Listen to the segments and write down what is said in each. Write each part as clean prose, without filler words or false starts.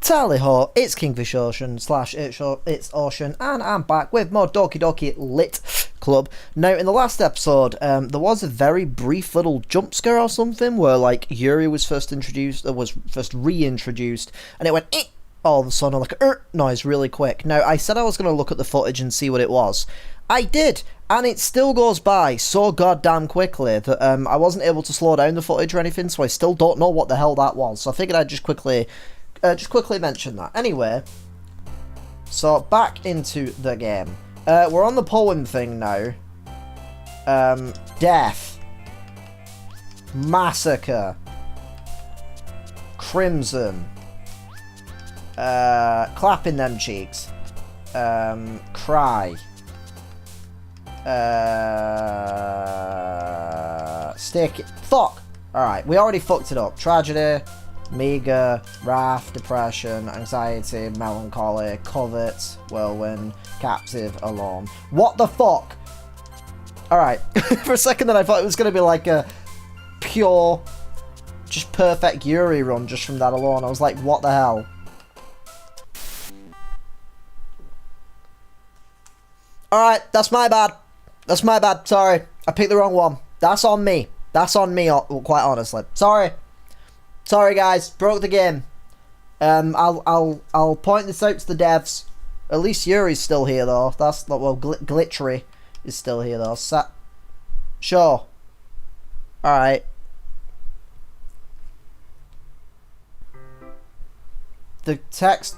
Tally ho, it's KingFishOcean / it's Ocean, and I'm back with more Doki Doki Lit Club. Now, in the last episode, there was a very brief little jump scare or something where, like, Yuri was first reintroduced, and it went all of a sudden, like a noise really quick. Now, I said I was going to look at the footage and see what it was. I did, and it still goes by so goddamn quickly that I wasn't able to slow down the footage or anything, so I still don't know what the hell that was. So I figured I'd just quickly mention that. Anyway, so back into the game. We're on the poem thing now. Death. Massacre. Crimson. Clapping them cheeks. Cry. Stick it. Fuck! Alright, we already fucked it up. Tragedy. Meager, wrath, depression, anxiety, melancholy, covet, whirlwind, captive, alone. What the fuck? Alright, for a second then I thought it was going to be like a pure, just perfect Yuri run just from that alone. I was like, what the hell? Alright, that's my bad. That's my bad, sorry. I picked the wrong one. That's on me. That's on me, quite honestly. Sorry. Sorry guys, broke the game. I'll point this out to the devs. At least Yuri's still here though. That's not well. Glittery is still here though. Sure. All right. The text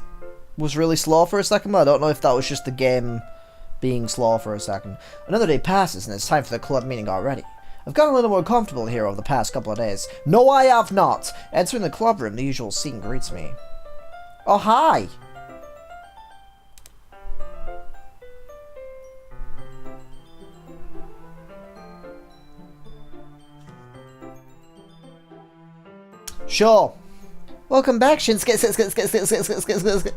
was really slow for a second, but I don't know if that was just the game being slow for a second. Another day passes and it's time for the club meeting already. I've gotten a little more comfortable here over the past couple of days. No, I have not. Entering the club room, the usual scene greets me. Oh, hi. Sure. Welcome back, Shinsuke.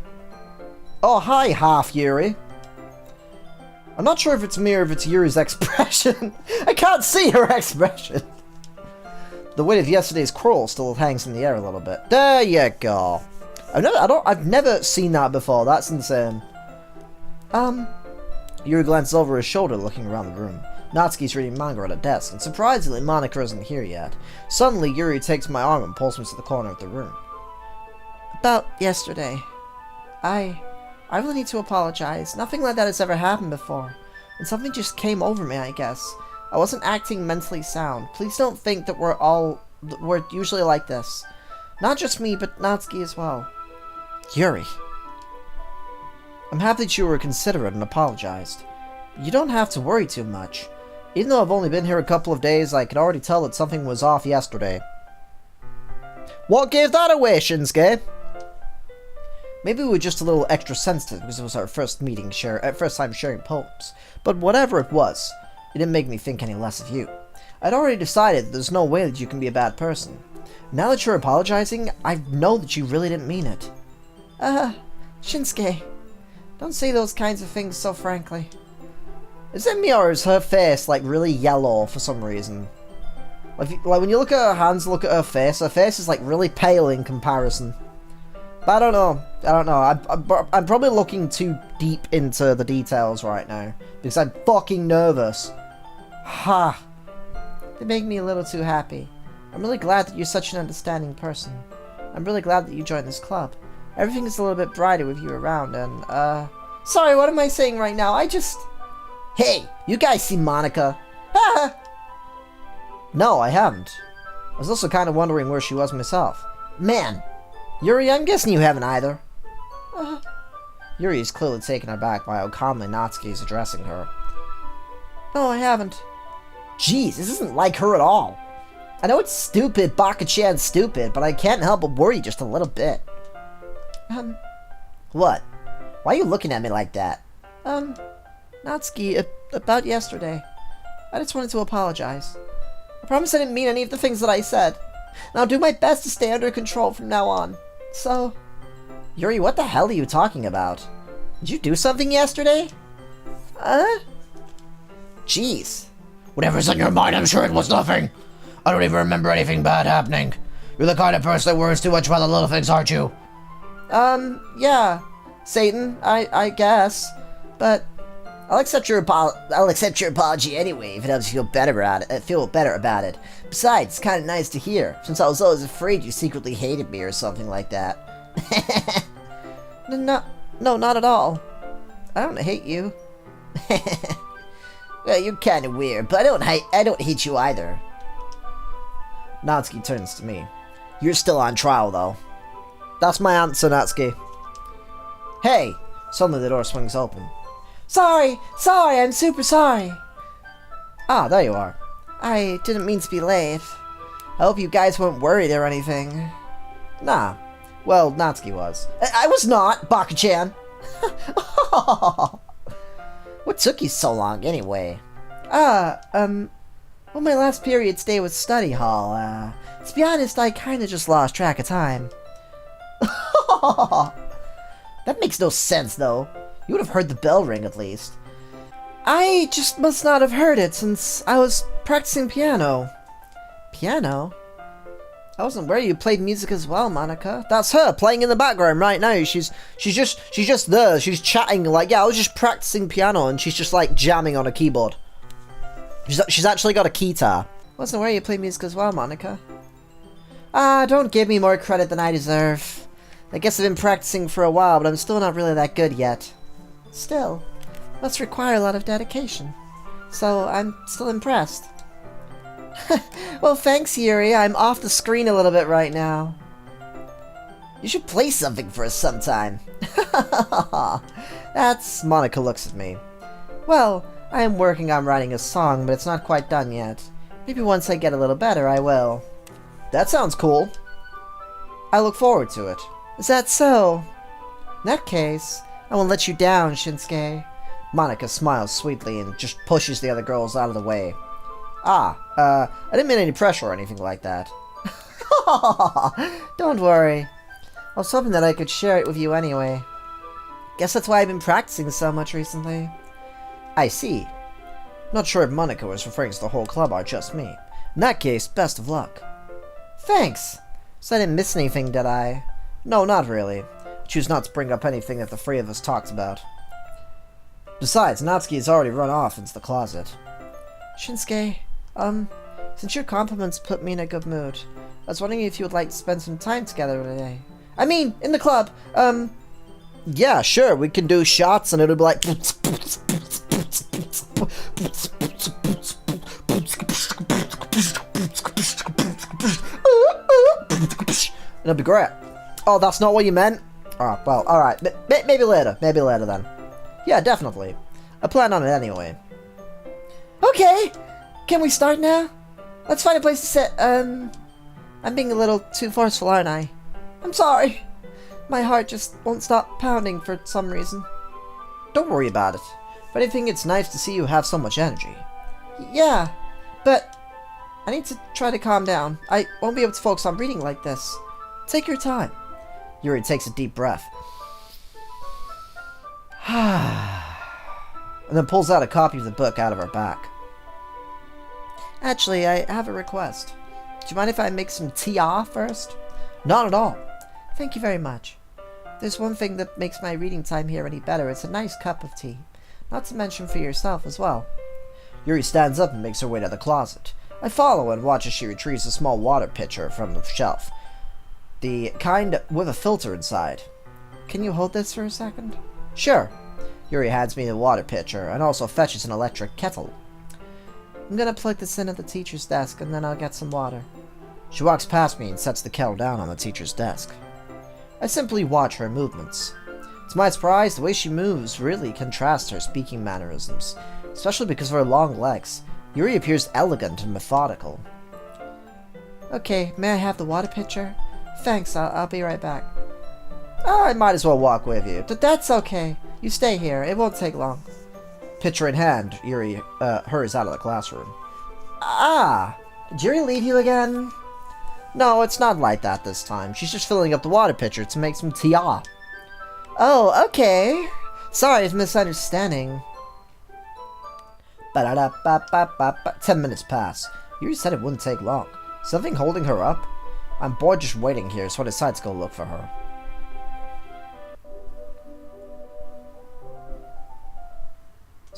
Oh, hi, half Yuri. I'm not sure if it's me or if it's Yuri's expression. I can't see her expression. The weight of yesterday's quarrel still hangs in the air a little bit. There you go. I've never seen that before. That's insane. Yuri glances over his shoulder, looking around the room. Natsuki's reading manga at a desk, and surprisingly, Monika isn't here yet. Suddenly, Yuri takes my arm and pulls me to the corner of the room. About yesterday, I really need to apologize. Nothing like that has ever happened before. And something just came over me, I guess. I wasn't acting mentally sound. Please don't think that we're usually like this. Not just me, but Natsuki as well. Yuri. I'm happy that you were considerate and apologized. You don't have to worry too much. Even though I've only been here a couple of days, I could already tell that something was off yesterday. What gave that away, Shinsuke? Maybe we were just a little extra sensitive because it was our first time sharing poems. But whatever it was, it didn't make me think any less of you. I'd already decided that there's no way that you can be a bad person. Now that you're apologizing, I know that you really didn't mean it. Shinsuke, don't say those kinds of things so frankly. Is it me or is her face like really yellow for some reason? Like when you look at her hands, look at her face is like really pale in comparison. But I don't know. I'm probably looking too deep into the details right now because I'm fucking nervous. Ha! They make me a little too happy. I'm really glad that you're such an understanding person. I'm really glad that you joined this club. Everything is a little bit brighter with you around and, Sorry, what am I saying right now? Hey, you guys see Monika? Ha! No, I haven't. I was also kind of wondering where she was myself. Man! Yuri, I'm guessing you haven't either. Yuri is clearly taken aback by how calmly Natsuki is addressing her. No, I haven't. Jeez, this isn't like her at all. I know it's stupid, Baka-chan's stupid, but I can't help but worry just a little bit. What? Why are you looking at me like that? Natsuki, about yesterday. I just wanted to apologize. I promise I didn't mean any of the things that I said. And I'll do my best to stay under control from now on. So... Yuri, what the hell are you talking about? Did you do something yesterday? Jeez. Whatever's on your mind, I'm sure it was nothing. I don't even remember anything bad happening. You're the kind of person that worries too much about the little things, aren't you? Yeah. Satan, I guess. But I'll accept your apology anyway if it helps you feel better about it. Besides, it's kind of nice to hear, since I was always afraid you secretly hated me or something like that. No, not at all. I don't hate you. Well, you're kind of weird, but I don't hate you either. Natsuki turns to me. You're still on trial, though. That's my answer, Natsuki. Hey! Suddenly the door swings open. Sorry, I'm super sorry. Ah, there you are. I didn't mean to be late. I hope you guys weren't worried or anything. Nah. Well, Natsuki was. I was not, Baka-chan. What took you so long, anyway? Well, my last period's day was study hall. To be honest, I kinda just lost track of time. That makes no sense, though. You would have heard the bell ring, at least. I just must not have heard it, since I was practicing piano. Piano? I wasn't aware you played music as well, Monika. That's her, playing in the background right now. She's just there. She's chatting, like, yeah, I was just practicing piano, and she's just, like, jamming on a keyboard. She's actually got a guitar. Wasn't aware you played music as well, Monika. Don't give me more credit than I deserve. I guess I've been practicing for a while, but I'm still not really that good yet. Still, must require a lot of dedication. So, I'm still impressed. Well, thanks, Yuri. I'm off the screen a little bit right now. You should play something for us sometime. Monika looks at me. Well, I am working on writing a song, but it's not quite done yet. Maybe once I get a little better, I will. That sounds cool. I look forward to it. Is that so? In that case, I won't let you down, Shinsuke. Monika smiles sweetly and just pushes the other girls out of the way. I didn't mean any pressure or anything like that. Don't worry. I was hoping that I could share it with you anyway. Guess that's why I've been practicing so much recently. I see. Not sure if Monika was referring to the whole club or just me. In that case, best of luck. Thanks. So I didn't miss anything, did I? No, not really. I choose not to bring up anything that the three of us talked about. Besides, Natsuki has already run off into the closet. Shinsuke, since your compliments put me in a good mood, I was wondering if you would like to spend some time together today. I mean, in the club. Yeah, sure, we can do shots and it'll be like... It'll be great. Oh, that's not what you meant? Oh, well, alright. Maybe later. Maybe later then. Yeah, definitely. I plan on it anyway. Okay! Can we start now? Let's find a place to sit. I'm being a little too forceful, aren't I? I'm sorry. My heart just won't stop pounding for some reason. Don't worry about it. If anything, it's nice to see you have so much energy. Yeah, but I need to try to calm down. I won't be able to focus on reading like this. Take your time. Yuri takes a deep breath. And then pulls out a copy of the book out of her back. Actually, I have a request. Do you mind if I make some tea first? Not at all. Thank you very much. There's one thing that makes my reading time here any better. It's a nice cup of tea. Not to mention for yourself as well. Yuri stands up and makes her way to the closet. I follow and watch as she retrieves a small water pitcher from the shelf. The kind with a filter inside. Can you hold this for a second? Sure. Yuri hands me the water pitcher and also fetches an electric kettle. I'm gonna plug this in at the teacher's desk and then I'll get some water. She walks past me and sets the kettle down on the teacher's desk. I simply watch her movements. To my surprise, the way she moves really contrasts her speaking mannerisms, especially because of her long legs. Yuri appears elegant and methodical. Okay, may I have the water pitcher? Thanks, I'll be right back. Oh, I might as well walk with you. That's okay. You stay here, it won't take long. Pitcher in hand, Yuri hurries out of the classroom. Did Yuri leave you again? No, it's not like that this time. She's just filling up the water pitcher to make some tea. Oh, okay. Sorry if misunderstanding. 10 minutes pass. Yuri said it wouldn't take long. Something holding her up? I'm bored just waiting here, so I decide to go look for her.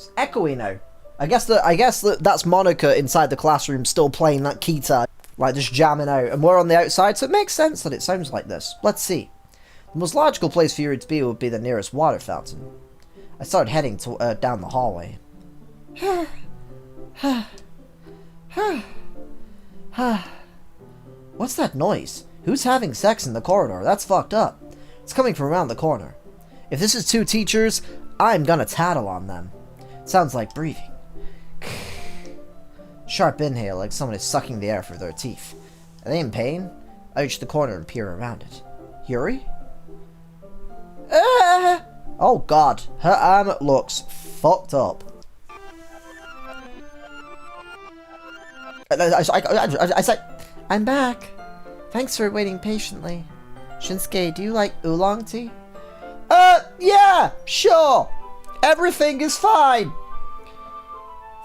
It's echoey now. I guess that's Monika inside the classroom still playing that guitar, like just jamming out, and we're on the outside, so it makes sense that it sounds like this. Let's see. The most logical place for Yuri to be would be the nearest water fountain. I started heading to, down the hallway. What's that noise? Who's having sex in the corridor? That's fucked up. It's coming from around the corner. If this is two teachers, I'm gonna tattle on them. It sounds like breathing. Sharp inhale, like someone is sucking the air through their teeth. Are they in pain? I reach the corner and peer around it. Yuri? Oh god, her arm looks fucked up. I said, I'm back. Thanks for waiting patiently. Shinsuke, do you like oolong tea? Yeah, sure. Everything is fine.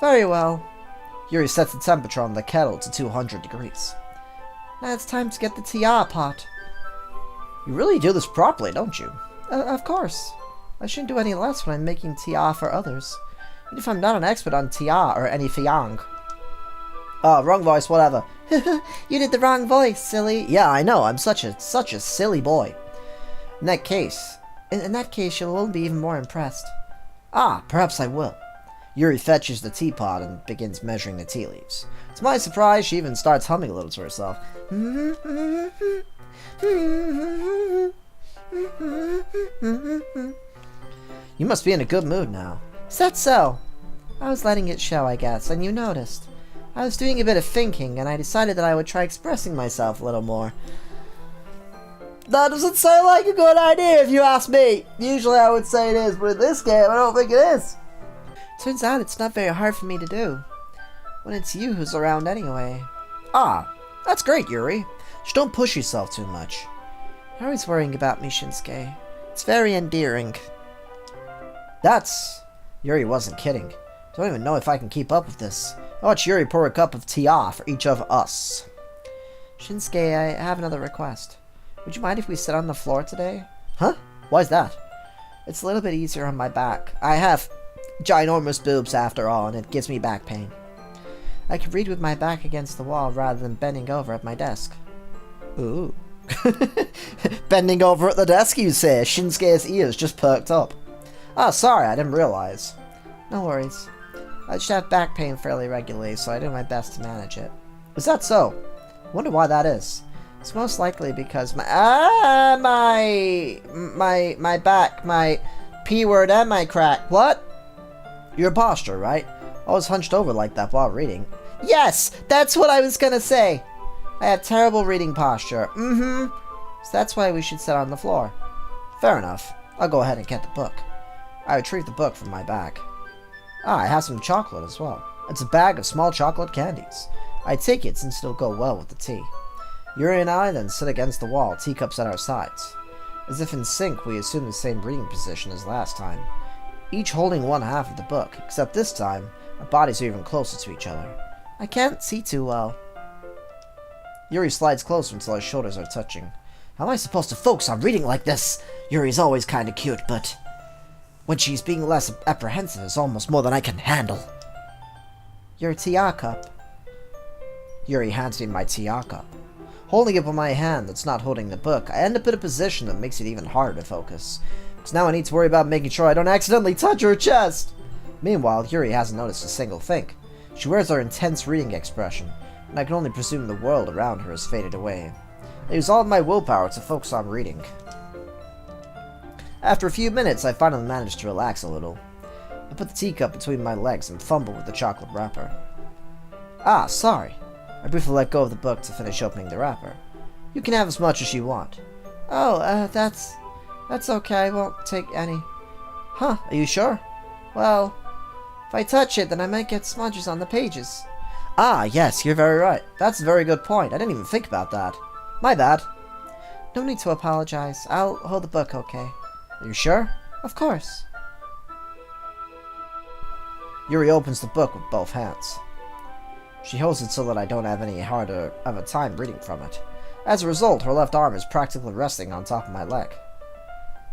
Very well. Yuri sets the temperature on the kettle to 200 degrees. Now it's time to get the tea pot. You really do this properly, don't you? Of course. I shouldn't do any less when I'm making tea for others. Even if I'm not an expert on tea or any fiang. Oh, wrong voice, whatever. You did the wrong voice, silly. Yeah, I know. I'm such a silly boy. In that case, you'll only be even more impressed. Ah, perhaps I will. Yuri fetches the teapot and begins measuring the tea leaves. To my surprise, she even starts humming a little to herself. You must be in a good mood now. Is that so? I was letting it show, I guess, and you noticed. I was doing a bit of thinking, and I decided that I would try expressing myself a little more. That doesn't sound like a good idea if you ask me. Usually I would say it is, but in this game I don't think it is. Turns out it's not very hard for me to do. When it's you who's around anyway. Ah, that's great, Yuri. Just don't push yourself too much. You're always worrying about me, Shinsuke. It's very endearing. Yuri wasn't kidding. Don't even know if I can keep up with this. I'll watch Yuri pour a cup of tea for each of us. Shinsuke, I have another request. Would you mind if we sit on the floor today? Huh? Why's that? It's a little bit easier on my back. I have ginormous boobs after all, and it gives me back pain. I can read with my back against the wall rather than bending over at my desk. Ooh. Bending over at the desk, you say? Shinsuke's ears just perked up. Oh, sorry, I didn't realize. No worries. I just have back pain fairly regularly, so I do my best to manage it. Is that so? I wonder why that is. It's most likely because my back, my P word and my crack. What? Your posture, right? Always hunched over like that while reading. Yes, that's what I was gonna say. I have terrible reading posture. So that's why we should sit on the floor. Fair enough. I'll go ahead and get the book. I retrieve the book from my bag. I have some chocolate as well. It's a bag of small chocolate candies. I take it since it'll go well with the tea. Yuri and I then sit against the wall, teacups at our sides. As if in sync, we assume the same reading position as last time, each holding one half of the book, except this time, our bodies are even closer to each other. I can't see too well. Yuri slides closer until our shoulders are touching. How am I supposed to focus on reading like this? Yuri's always kinda cute, but when she's being less apprehensive, it's almost more than I can handle. Your tea cup. Yuri hands me my tea cup. Holding it with my hand that's not holding the book, I end up in a position that makes it even harder to focus. Because now I need to worry about making sure I don't accidentally touch her chest. Meanwhile, Yuri hasn't noticed a single thing. She wears her intense reading expression, and I can only presume the world around her has faded away. I use all of my willpower to focus on reading. After a few minutes, I finally managed to relax a little. I put the teacup between my legs and fumble with the chocolate wrapper. Ah, sorry. I briefly let go of the book to finish opening the wrapper. You can have as much as you want. Oh, that's okay. I won't take any. Huh, are you sure? Well, if I touch it, then I might get smudges on the pages. Ah, yes, you're very right. That's a very good point. I didn't even think about that. My bad. No need to apologize. I'll hold the book, okay? Are you sure? Of course. Yuri opens the book with both hands. She holds it so that I don't have any harder of a time reading from it. As a result, her left arm is practically resting on top of my leg.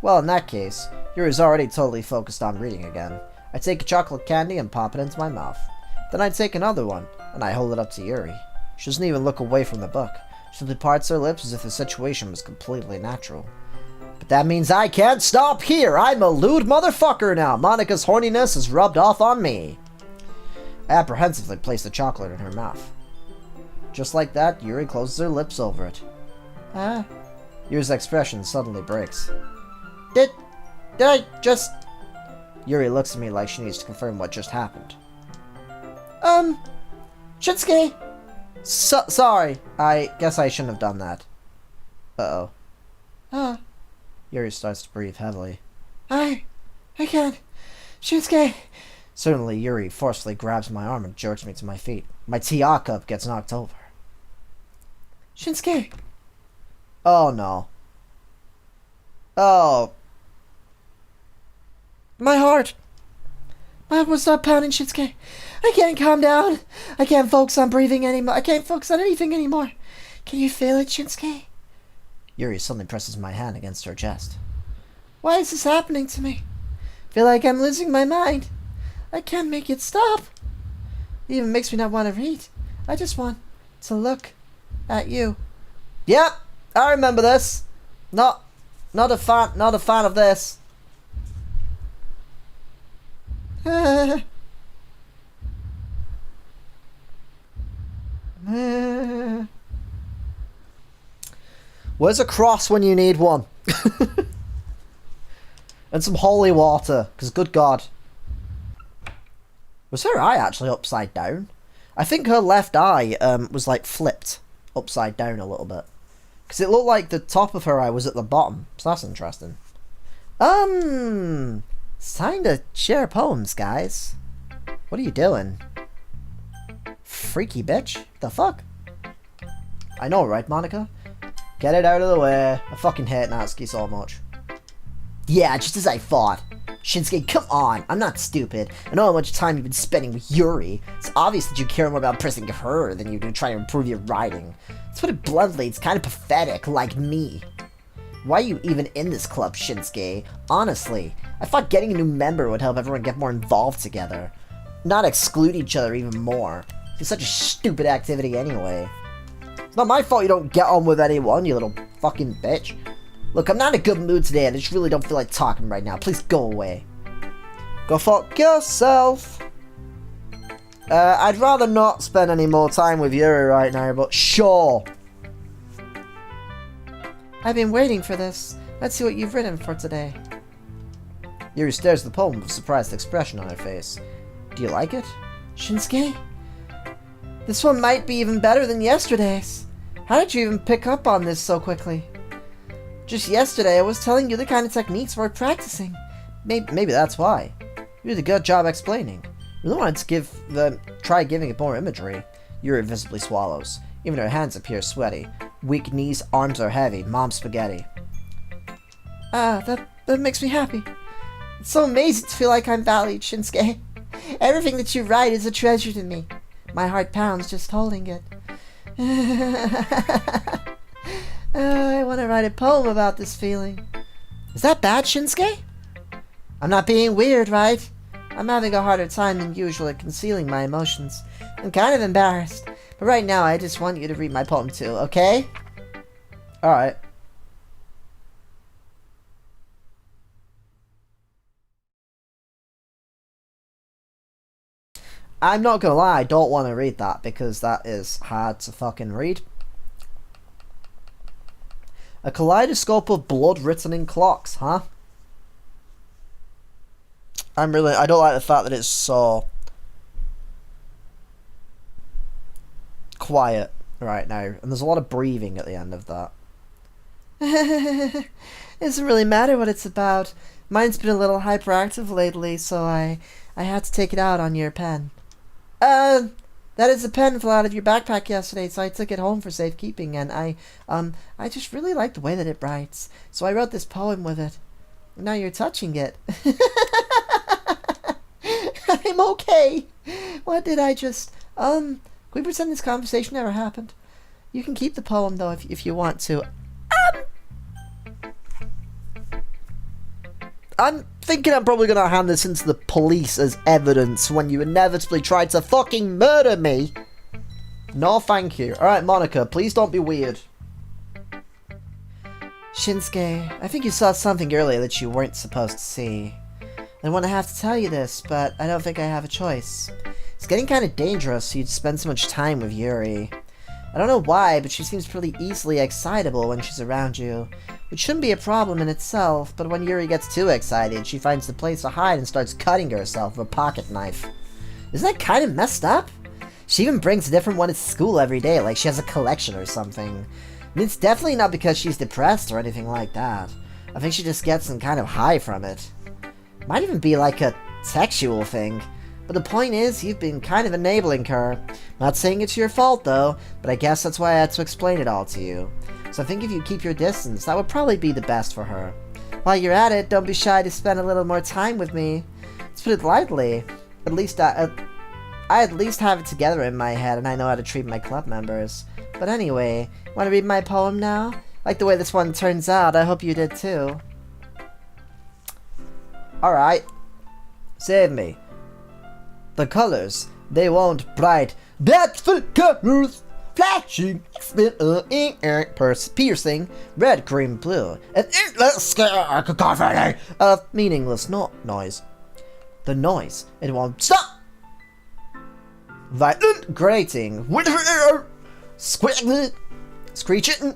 Well, in that case, Yuri's already totally focused on reading again. I take a chocolate candy and pop it into my mouth. Then I take another one, and I hold it up to Yuri. She doesn't even look away from the book. She simply parts her lips as if the situation was completely natural. But that means I can't stop here! I'm a lewd motherfucker now! Monika's horniness is rubbed off on me! I apprehensively place the chocolate in her mouth. Just like that, Yuri closes her lips over it. Yuri's expression suddenly breaks. Did I just... Yuri looks at me like she needs to confirm what just happened. Shinsuke! Sorry. I guess I shouldn't have done that. Uh-oh. Yuri starts to breathe heavily. I can't. Shinsuke! Suddenly, Yuri forcefully grabs my arm and jerks me to my feet. My tea cup gets knocked over. Shinsuke! Oh, no. Oh. My heart. My heart will stop pounding, Shinsuke. I can't calm down. I can't focus on breathing anymore. I can't focus on anything anymore. Can you feel it, Shinsuke? Yuri suddenly presses my hand against her chest. Why is this happening to me? I feel like I'm losing my mind. I can't make it stop. It even makes me not want to read. I just want to look at you. Yep, I remember this. Not a fan of this. Where's a cross when you need one? And some holy water, because good God. Was her eye actually upside down? I think her left eye was like flipped upside down a little bit. Because it looked like the top of her eye was at the bottom. So that's interesting. It's time to share poems, guys. What are you doing? Freaky bitch. The fuck? I know, right, Monika? Get it out of the way. I fucking hate Natsuki so much. Yeah, just as I thought. Shinsuke, come on. I'm not stupid. I know how much time you've been spending with Yuri. It's obvious that you care more about impressing her than you do trying to improve your writing. To put it bluntly, it's kind of pathetic, like me. Why are you even in this club, Shinsuke? Honestly, I thought getting a new member would help everyone get more involved together. Not exclude each other even more. It's such a stupid activity anyway. It's not my fault you don't get on with anyone, you little fucking bitch. Look, I'm not in a good mood today and I just really don't feel like talking right now. Please go away. Go fuck yourself. I'd rather not spend any more time with Yuri right now, but sure. I've been waiting for this. Let's see what you've written for today. Yuri stares at the poem with a surprised expression on her face. Do you like it? Shinsuke? This one might be even better than yesterday's. How did you even pick up on this so quickly? Just yesterday I was telling you the kind of techniques we're practicing. Maybe that's why. You did a good job explaining. I really wanted to try giving it more imagery. Yuri visibly swallows. Even her hands appear sweaty. Weak knees, arms are heavy. Mom spaghetti. That makes me happy. It's so amazing to feel like I'm valued, Shinsuke. Everything that you write is a treasure to me. My heart pounds just holding it. I want to write a poem about this feeling. Is that bad, Shinsuke? I'm not being weird, right? I'm having a harder time than usual at concealing my emotions. I'm kind of embarrassed. But right now, I just want you to read my poem too, okay? Alright. I'm not gonna lie, I don't want to read that because that is hard to fucking read. A kaleidoscope of blood written in clocks, huh? I don't like the fact that it's so quiet right now. And there's a lot of breathing at the end of that. It doesn't really matter what it's about. Mine's been a little hyperactive lately, so I had to take it out on your pen. That is a pen fell out of your backpack yesterday, so I took it home for safekeeping, and I just really like the way that it writes. So I wrote this poem with it. Now you're touching it. I'm okay. What did I just... Can we pretend this conversation never happened? You can keep the poem, though, if you want to. I'm thinking I'm probably gonna hand this into the police as evidence when you inevitably tried to fucking murder me. No, thank you. Alright, Monika, please don't be weird. Shinsuke, I think you saw something earlier that you weren't supposed to see. I want to have to tell you this, but I don't think I have a choice. It's getting kind of dangerous for you to spend so much time with Yuri. I don't know why, but she seems pretty easily excitable when she's around you, which shouldn't be a problem in itself, but when Yuri gets too excited, she finds the place to hide and starts cutting herself with a pocket knife. Isn't that kind of messed up? She even brings a different one at school every day, like she has a collection or something. And it's definitely not because she's depressed or anything like that. I think she just gets some kind of high from it. Might even be like a sexual thing. But the point is, you've been kind of enabling her. Not saying it's your fault though, but I guess that's why I had to explain it all to you. So I think if you keep your distance, that would probably be the best for her. While you're at it, don't be shy to spend a little more time with me. Let's put it lightly. At least I at least have it together in my head and I know how to treat my club members. But anyway, want to read my poem now? Like the way this one turns out, I hope you did too. Alright. Save me. The colors, they won't bright. Beautiful colors, flashing, piercing, red, green, blue. An endless cacophony of meaningless noise. The noise, it won't stop. Violent, grating, squeaking, screeching,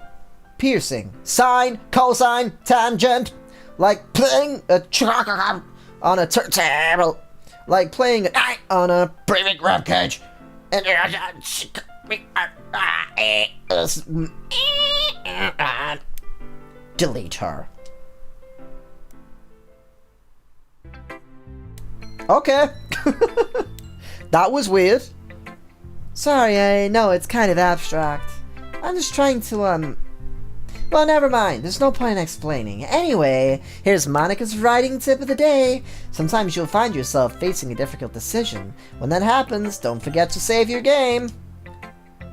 piercing, sine, cosine, tangent, like playing a on a turntable. Like playing a on a breathing rib cage. Delete her. Okay. That was weird. Sorry, I know it's kind of abstract. I'm just trying to, well, never mind. There's no point in explaining. Anyway, here's Monika's writing tip of the day. Sometimes you'll find yourself facing a difficult decision. When that happens, don't forget to save your game.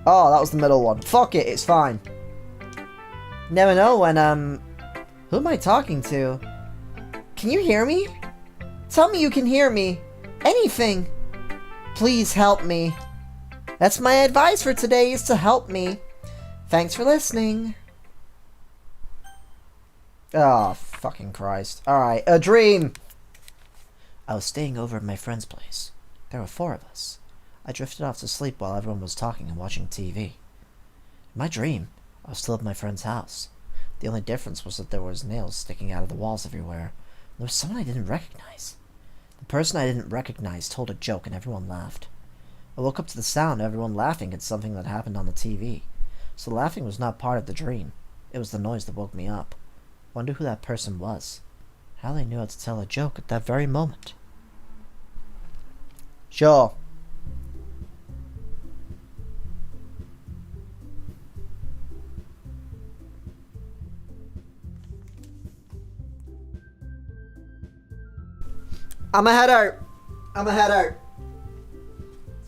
Oh, that was the middle one. Fuck it, it's fine. Never know when, who am I talking to? Can you hear me? Tell me you can hear me. Anything. Please help me. That's my advice for today, is to help me. Thanks for listening. Oh, fucking Christ. Alright, a dream! I was staying over at my friend's place. There were 4 of us. I drifted off to sleep while everyone was talking and watching TV. In my dream, I was still at my friend's house. The only difference was that there was nails sticking out of the walls everywhere. There was someone I didn't recognize. The person I didn't recognize told a joke and everyone laughed. I woke up to the sound of everyone laughing at something that happened on the TV. So the laughing was not part of the dream. It was the noise that woke me up. Wonder who that person was. How they knew how to tell a joke at that very moment. Sure. I'ma head out.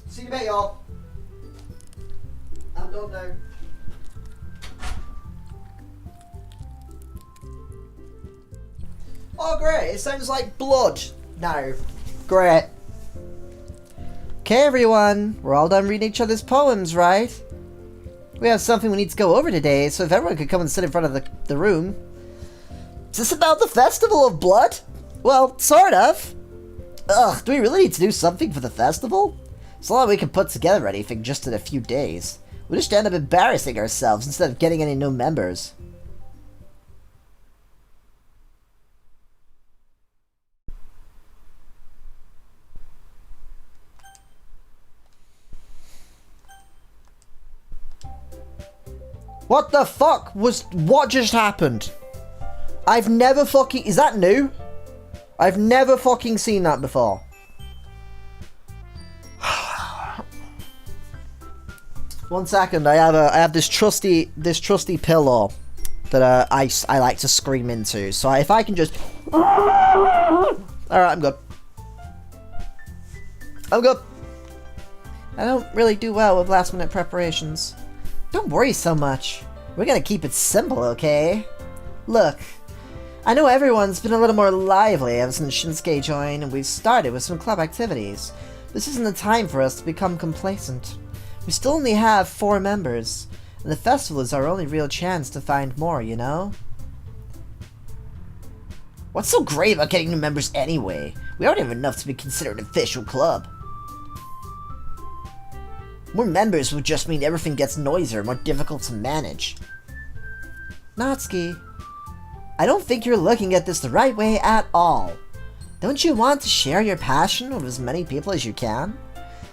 See you in a bit, y'all. I'm done now. Oh great, it sounds like blood now. Great. Okay everyone, we're all done reading each other's poems, right? We have something we need to go over today, so if everyone could come and sit in front of the room. Is this about the Festival of Blood? Well, sort of. Ugh, do we really need to do something for the festival? It's not like we can put together anything just in a few days. We'll just end up embarrassing ourselves instead of getting any new members. What the fuck was... What just happened? I've never fucking... Is that new? I've never fucking seen that before. One second, I have this trusty pillow that I like to scream into. So if I can just... Alright, I'm good. I'm good. I don't really do well with last minute preparations. Don't worry so much. We're gonna keep it simple, okay? Look, I know everyone's been a little more lively ever since Shinsuke joined and we've started with some club activities. This isn't the time for us to become complacent. We still only have 4 members, and the festival is our only real chance to find more, you know? What's so great about getting new members anyway? We already have enough to be considered an official club. More members would just mean everything gets noisier, more difficult to manage. Natsuki, I don't think you're looking at this the right way at all. Don't you want to share your passion with as many people as you can?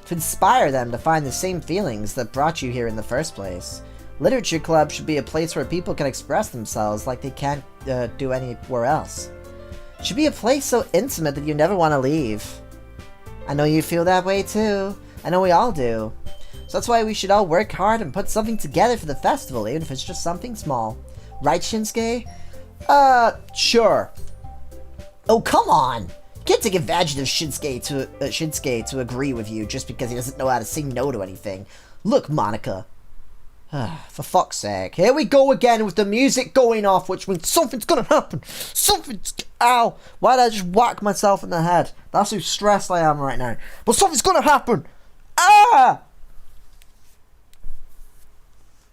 To inspire them to find the same feelings that brought you here in the first place. Literature Club should be a place where people can express themselves like they can't do anywhere else. It should be a place so intimate that you never want to leave. I know you feel that way too. I know we all do. So that's why we should all work hard and put something together for the festival, even if it's just something small. Right, Shinsuke? Sure. Oh, come on! You can't take advantage of Shinsuke to agree with you just because he doesn't know how to say no to anything. Look, Monika. For fuck's sake. Here we go again with the music going off, which means something's gonna happen. Ow! Why did I just whack myself in the head? That's how stressed I am right now. But something's gonna happen! Ah!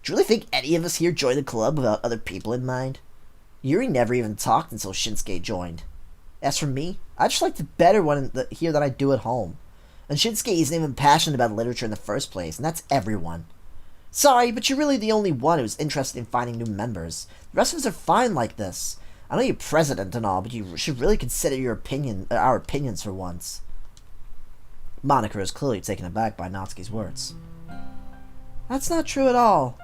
Do you really think any of us here joined the club without other people in mind? Yuri never even talked until Shinsuke joined. As for me, I just like to better here than I do at home. And Shinsuke isn't even passionate about literature in the first place, and that's everyone. Sorry, but you're really the only one who's interested in finding new members. The rest of us are fine like this. I know you're president and all, but you should really consider our opinions for once. Monika is clearly taken aback by Natsuki's words. That's not true at all.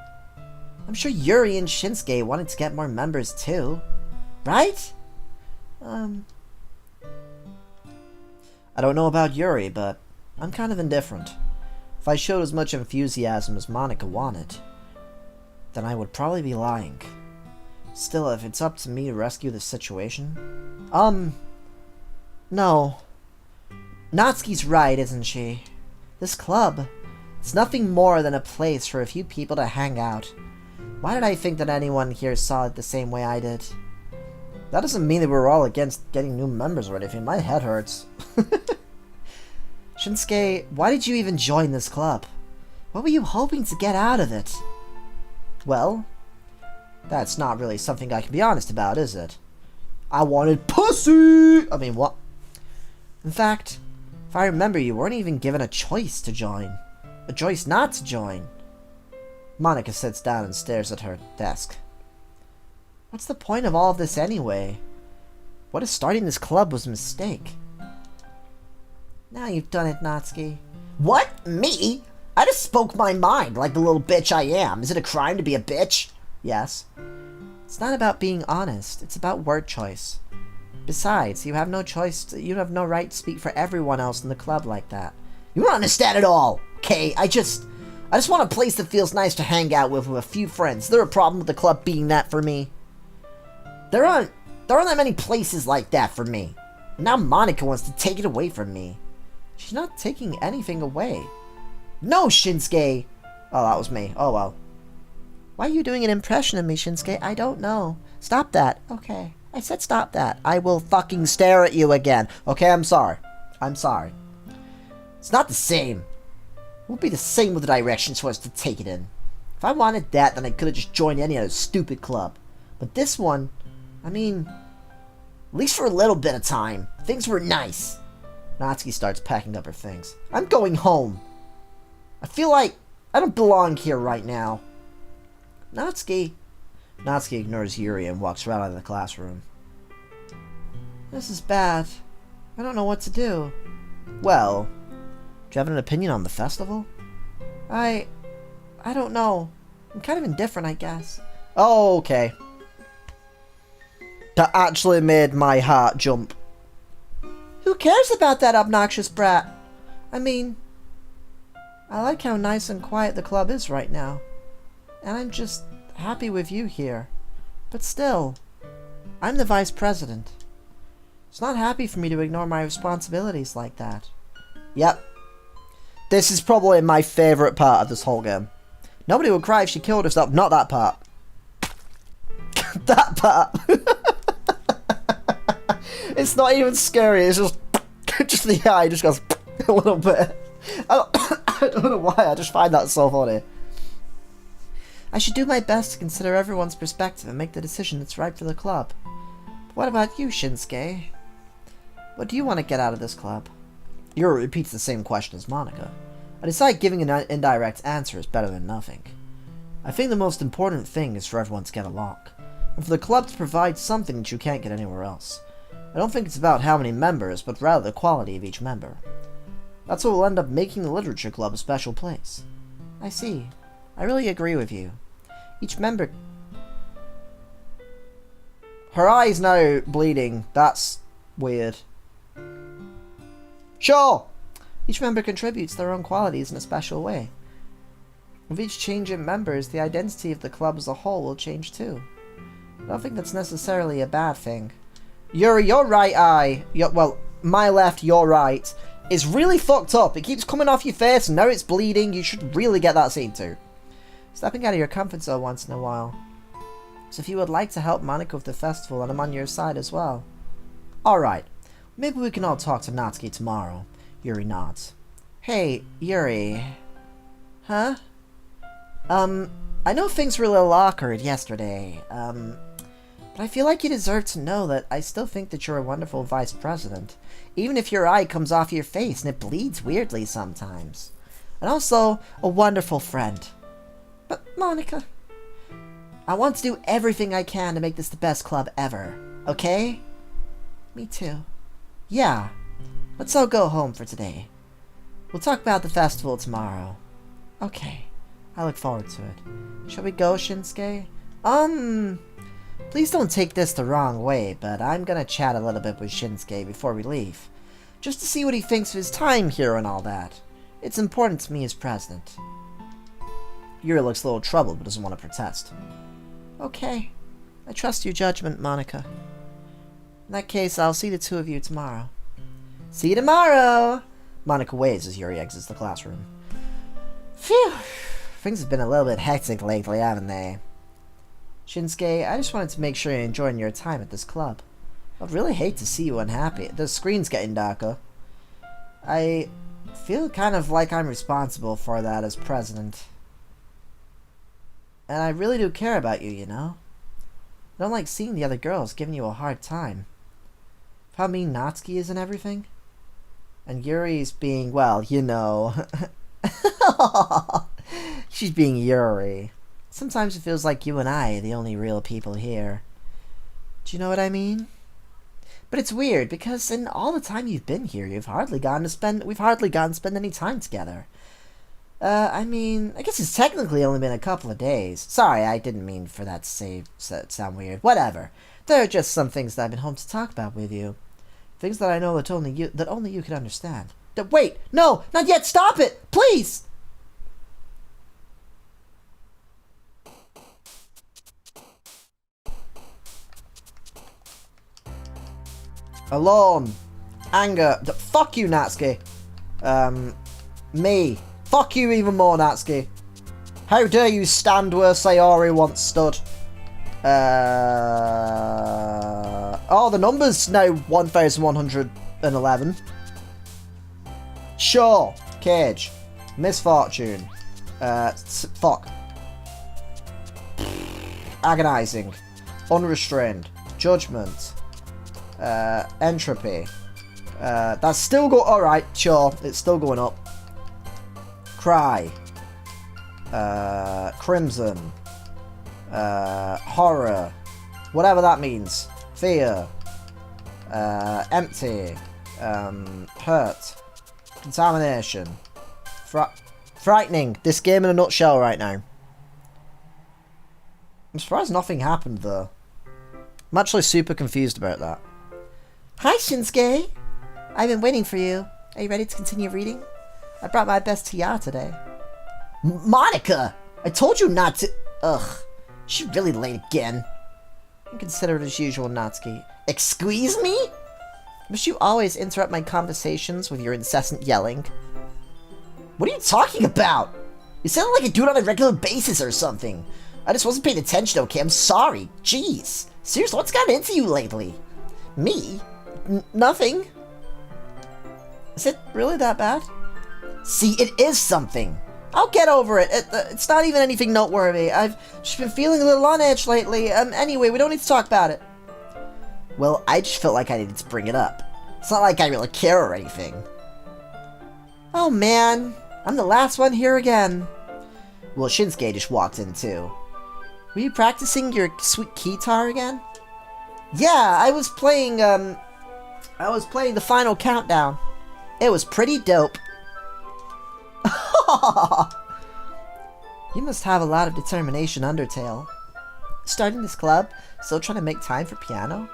I'm sure Yuri and Shinsuke wanted to get more members too. Right? I don't know about Yuri, but I'm kind of indifferent. If I showed as much enthusiasm as Monika wanted, then I would probably be lying. Still, if it's up to me to rescue the situation... No. Natsuki's right, isn't she? This club, it's nothing more than a place for a few people to hang out. Why did I think that anyone here saw it the same way I did? That doesn't mean that we're all against getting new members or anything. My head hurts. Shinsuke, why did you even join this club? What were you hoping to get out of it? Well, that's not really something I can be honest about, is it? I wanted pussy! I mean, what? In fact, if I remember, you weren't even given a choice to join. A choice not to join. Monika sits down and stares at her desk. What's the point of all of this anyway? What if starting this club was a mistake? Now you've done it, Natsuki. What? Me? I just spoke my mind like the little bitch I am. Is it a crime to be a bitch? Yes. It's not about being honest. It's about word choice. Besides, you have no choice. You have no right to speak for everyone else in the club like that. You don't understand at all. Okay, I just want a place that feels nice to hang out with a few friends. Is there a problem with the club being that for me? There aren't that many places like that for me. Now Monika wants to take it away from me. She's not taking anything away. No, Shinsuke! Oh, that was me. Oh, well. Why are you doing an impression of me, Shinsuke? I don't know. Stop that. Okay. I said stop that. I will fucking stare at you again. Okay, I'm sorry. I'm sorry. It's not the same. It won't be the same with the direction she wants to take it in. If I wanted that, then I could have just joined any other stupid club. But this one, I mean, at least for a little bit of time, things were nice. Natsuki starts packing up her things. I'm going home. I feel like I don't belong here right now. Natsuki. Natsuki ignores Yuri and walks right out of the classroom. This is bad. I don't know what to do. Well, do you have an opinion on the festival? I don't know. I'm kind of indifferent, I guess. Oh, okay. That actually made my heart jump. Who cares about that obnoxious brat? I mean, I like how nice and quiet the club is right now. And I'm just happy with you here. But still, I'm the vice president. It's not happy for me to ignore my responsibilities like that. Yep. This is probably my favorite part of this whole game. Nobody would cry if she killed herself. Not that part. That part. It's not even scary, it's just... just the eye just goes a little bit. I don't know why, I just find that so funny. I should do my best to consider everyone's perspective and make the decision that's right for the club. But what about you, Shinsuke? What do you want to get out of this club? Yuri repeats the same question as Monika. I decide giving an indirect answer is better than nothing. I think the most important thing is for everyone to get along, and for the club to provide something that you can't get anywhere else. I don't think it's about how many members, but rather the quality of each member. That's what will end up making the literature club a special place. I see. I really agree with you. Each member... Her eye's now bleeding. That's weird. Sure! Each member contributes their own qualities in a special way. With each change in members, the identity of the club as a whole will change too. I don't think that's necessarily a bad thing. Yuri, your right eye, well, my left, your right, is really fucked up. It keeps coming off your face and now it's bleeding. You should really get that seen to. Stepping out of your comfort zone once in a while. So if you would like to help Monika with the festival, and I'm on your side as well. Alright, maybe we can all talk to Natsuki tomorrow. Yuri nods. Hey, Yuri. Huh? I know things were a little awkward yesterday, but I feel like you deserve to know that I still think that you're a wonderful vice president, even if your eye comes off your face and it bleeds weirdly sometimes. And also, a wonderful friend. But, Monika, I want to do everything I can to make this the best club ever, okay? Me too. Yeah, let's all go home for today. We'll talk about the festival tomorrow. Okay, I look forward to it. Shall we go, Shinsuke? Please don't take this the wrong way, but I'm gonna chat a little bit with Shinsuke before we leave. Just to see what he thinks of his time here and all that. It's important to me as president. Yuri looks a little troubled, but doesn't want to protest. Okay. I trust your judgment, Monika. In that case, I'll see the two of you tomorrow. See you tomorrow! Monika waves as Yuri exits the classroom. Phew! Things have been a little bit hectic lately, haven't they? Shinsuke, I just wanted to make sure you're enjoying your time at this club. I'd really hate to see you unhappy. The screen's getting darker. I feel kind of like I'm responsible for that as president. And I really do care about you, you know? I don't like seeing the other girls giving you a hard time. How mean Natsuki is and everything. And Yuri's being, well, you know... She's being Yuri. Sometimes it feels like you and I are the only real people here. Do you know what I mean? But it's weird, because in all the time you've been here, we've hardly gotten to spend any time together. I mean, I guess it's technically only been a couple of days. Sorry, I didn't mean for that to sound weird. Whatever. There are just some things that I've been home to talk about with you. Things that I know that only you can understand. Wait! No! Not yet! Stop it! Please! Alone. Anger. Fuck you, Natsuki. Me. Fuck you even more, Natsuki. How dare you stand where Sayori once stood? Oh, the number's now 1111. Sure. Cage. Misfortune. Fuck. Agonizing. Unrestrained. Judgment. Entropy. That's still alright, sure. It's still going up. Cry. Crimson. Horror. Whatever that means. Fear. Empty. Hurt. Contamination. Frightening. This game in a nutshell right now. I'm surprised nothing happened though. I'm actually super confused about that. Hi, Shinsuke! I've been waiting for you. Are you ready to continue reading? I brought my best tea today. Monika! I told you not to... Ugh. She really late again. Inconsiderate as usual, Natsuki. Excuse me? Must you always interrupt my conversations with your incessant yelling? What are you talking about? You sound like you do it on a regular basis or something. I just wasn't paying attention, okay? I'm sorry. Jeez. Seriously, what's gotten into you lately? Me? Nothing. Is it really that bad? See, it is something. I'll get over it. It's not even anything noteworthy. I've just been feeling a little on edge lately. Anyway, we don't need to talk about it. Well, I just felt like I needed to bring it up. It's not like I really care or anything. Oh man, I'm the last one here again. Well, Shinsuke just walked in too. Were you practicing your sweet guitar again? Yeah, I was playing the final countdown. It was pretty dope. You must have a lot of determination, Undertale. Starting this club, still trying to make time for piano?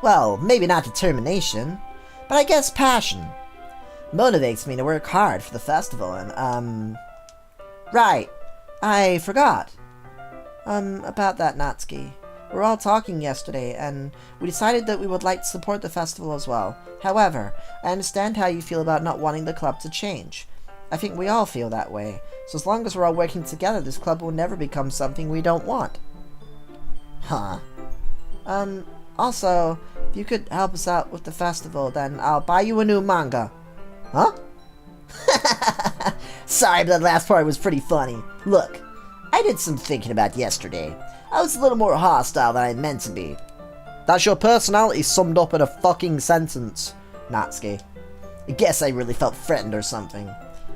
Well, maybe not determination, but I guess passion. Motivates me to work hard for the festival and, Right, I forgot. About that, Natsuki. We were all talking yesterday, and we decided that we would like to support the festival as well. However, I understand how you feel about not wanting the club to change. I think we all feel that way, so as long as we're all working together, this club will never become something we don't want. Huh. Also, if you could help us out with the festival, then I'll buy you a new manga. Huh? Sorry, but that last part was pretty funny. Look, I did some thinking about yesterday. I was a little more hostile than I meant to be. That's your personality summed up in a fucking sentence, Natsuki. I guess I really felt threatened or something.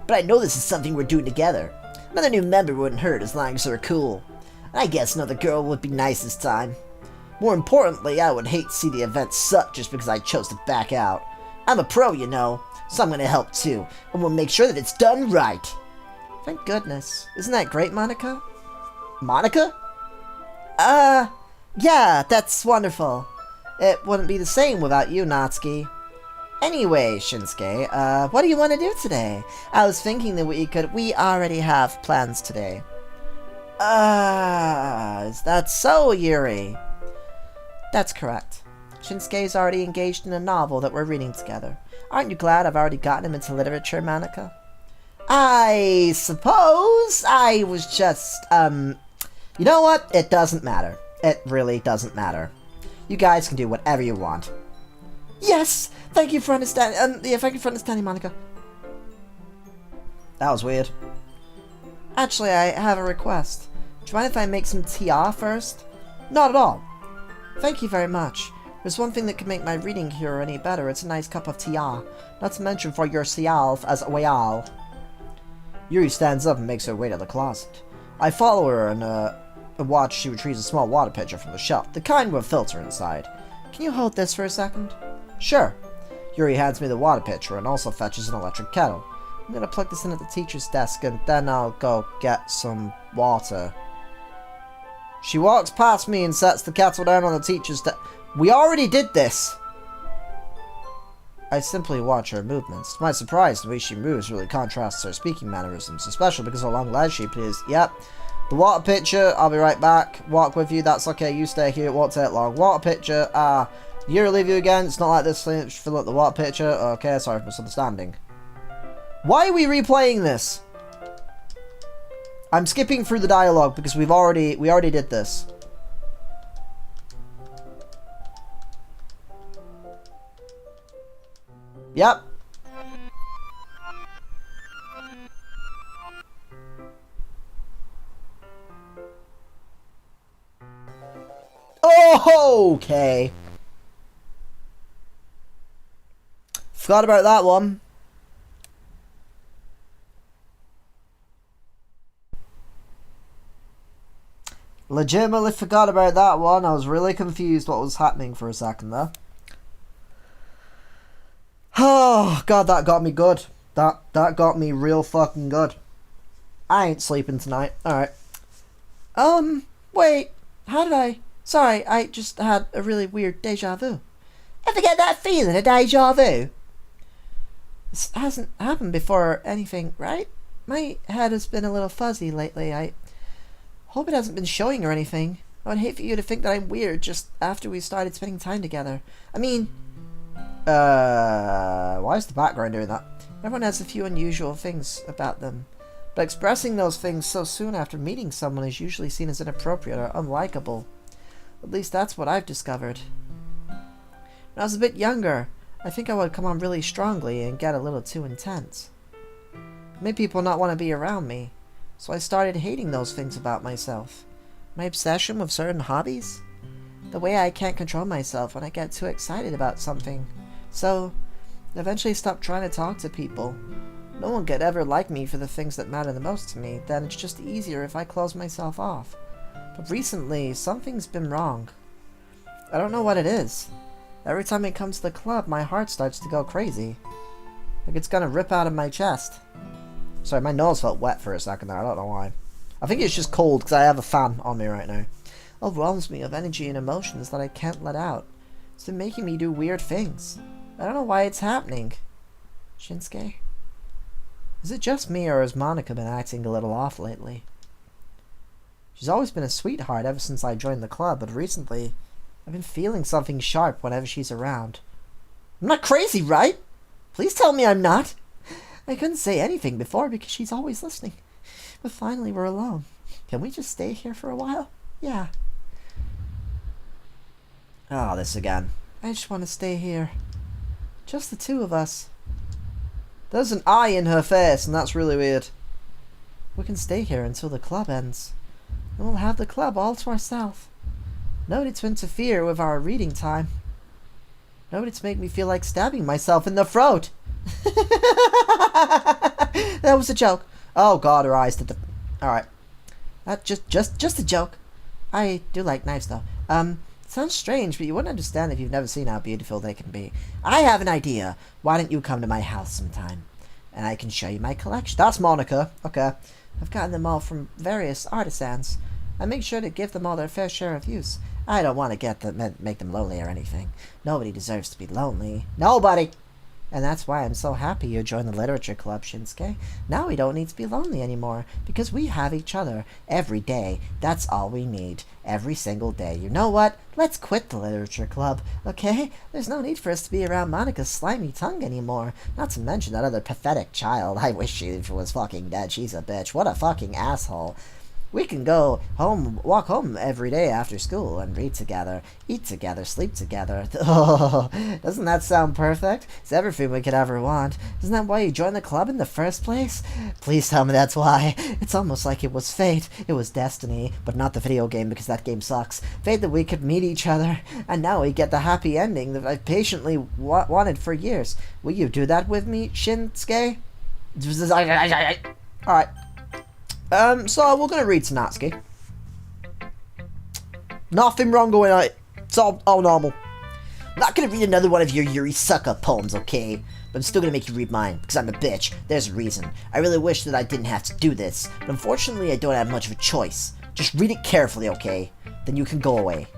But I know this is something we're doing together. Another new member wouldn't hurt as long as they're cool. And I guess another girl would be nice this time. More importantly, I would hate to see the event suck just because I chose to back out. I'm a pro, you know, so I'm gonna help too, and we'll make sure that it's done right. Thank goodness. Isn't that great, Monika? Monika? Yeah, that's wonderful. It wouldn't be the same without you, Natsuki. Anyway, Shinsuke, what do you want to do today? I was thinking that we already have plans today. Is that so, Yuri? That's correct. Shinsuke's already engaged in a novel that we're reading together. Aren't you glad I've already gotten him into literature, Monika? I suppose I was just, you know what? It doesn't matter. It really doesn't matter. You guys can do whatever you want. Yes! Thank you for understanding, thank you for understanding, Monika. That was weird. Actually, I have a request. Do you mind if I make some tea first? Not at all. Thank you very much. There's one thing that can make my reading here any better. It's a nice cup of tea. Not to mention for yourself as well. Yuri stands up and makes her way to the closet. I follow her and watch she retrieves a small water pitcher from the shelf, the kind with a filter inside. Can you hold this for a second? Sure. Yuri hands me the water pitcher and also fetches an electric kettle. I'm gonna plug this in at the teacher's desk and then I'll go get some water. She walks past me and sets the kettle down on the teacher's desk. We already did this! I simply watch her movements. To my surprise, the way she moves really contrasts her speaking mannerisms, especially because of how long leg shape it is. Yep. The water pitcher, I'll be right back. Walk with you, that's okay, you stay here, it won't take long. Water pitcher, Yuri, leave you again, it's not like this, fill up the water pitcher. Okay, sorry for misunderstanding. Why are we replaying this? I'm skipping through the dialogue because we already did this. Yep. Oh, okay. Forgot about that one. Legitimately forgot about that one. I was really confused what was happening for a second there. Oh, God, that got me good. That got me real fucking good. I ain't sleeping tonight. Alright. Wait. How did I... Sorry, I just had a really weird deja vu. Ever get that feeling, a deja vu? This hasn't happened before or anything, right? My head has been a little fuzzy lately. I hope it hasn't been showing or anything. I would hate for you to think that I'm weird just after we started spending time together. I mean... why is the background doing that? Everyone has a few unusual things about them. But expressing those things so soon after meeting someone is usually seen as inappropriate or unlikable. At least that's what I've discovered. When I was a bit younger, I think I would come on really strongly and get a little too intense. It made people not want to be around me, so I started hating those things about myself. My obsession with certain hobbies? The way I can't control myself when I get too excited about something. So, I eventually stopped trying to talk to people. No one could ever like me for the things that matter the most to me, then it's just easier if I close myself off. But recently, something's been wrong. I don't know what it is. Every time I come to the club, my heart starts to go crazy. Like it's gonna rip out of my chest. Sorry, my nose felt wet for a second there, I don't know why. I think it's just cold because I have a fan on me right now. It overwhelms me of energy and emotions that I can't let out. It's been making me do weird things. I don't know why it's happening. Shinsuke? Is it just me, or has Monika been acting a little off lately? She's always been a sweetheart ever since I joined the club, but recently, I've been feeling something sharp whenever she's around. I'm not crazy, right? Please tell me I'm not. I couldn't say anything before because she's always listening. But finally we're alone. Can we just stay here for a while? Yeah. Oh, this again. I just want to stay here. Just the two of us. There's an eye in her face, and that's really weird. We can stay here until the club ends. And we'll have the club all to ourselves. Nobody to interfere with our reading time. Nobody to make me feel like stabbing myself in the throat. That was a joke. Oh god, her eyes did the... Alright. Just a joke. I do like knives though. It sounds strange, but you wouldn't understand if you've never seen how beautiful they can be. I have an idea. Why don't you come to my house sometime? And I can show you my collection. That's Monika. Okay. I've gotten them all from various artisans. I make sure to give them all their fair share of use. I don't want to make them lonely or anything. Nobody deserves to be lonely. Nobody! And that's why I'm so happy you joined the literature club, Shinsuke. Now we don't need to be lonely anymore, because we have each other every day. That's all we need. Every single day. You know what? Let's quit the literature club, okay? There's no need for us to be around Monika's slimy tongue anymore. Not to mention that other pathetic child. I wish she was fucking dead. She's a bitch. What a fucking asshole. We can go home, walk home every day after school and read together, eat together, sleep together. Oh, doesn't that sound perfect? It's everything we could ever want. Isn't that why you joined the club in the first place? Please tell me that's why. It's almost like it was fate. It was destiny, but not the video game because that game sucks. Fate that we could meet each other, and now we get the happy ending that I've patiently wanted for years. Will you do that with me, Shinsuke? Alright. So we're gonna read to Natsuki. Nothing wrong going on. It's all normal. I'm not gonna read another one of your Yuri sucker poems, okay? But I'm still gonna make you read mine, because I'm a bitch. There's a reason. I really wish that I didn't have to do this, but unfortunately I don't have much of a choice. Just read it carefully, okay? Then you can go away.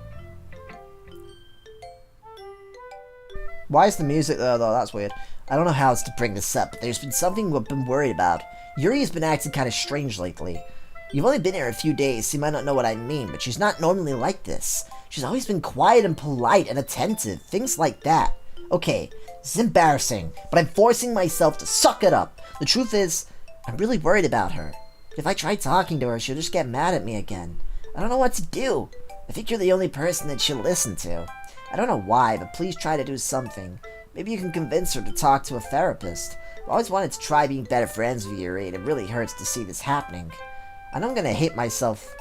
Why is the music there, though? That's weird. I don't know how else to bring this up, but there's been something I've been worried about. Yuri has been acting kind of strange lately. You've only been here a few days, so you might not know what I mean, but she's not normally like this. She's always been quiet and polite and attentive, things like that. Okay, this is embarrassing, but I'm forcing myself to suck it up. The truth is, I'm really worried about her. If I try talking to her, she'll just get mad at me again. I don't know what to do. I think you're the only person that she'll listen to. I don't know why, but please try to do something. Maybe you can convince her to talk to a therapist. I've always wanted to try being better friends with Yuri, and it really hurts to see this happening. I know I'm gonna hate myself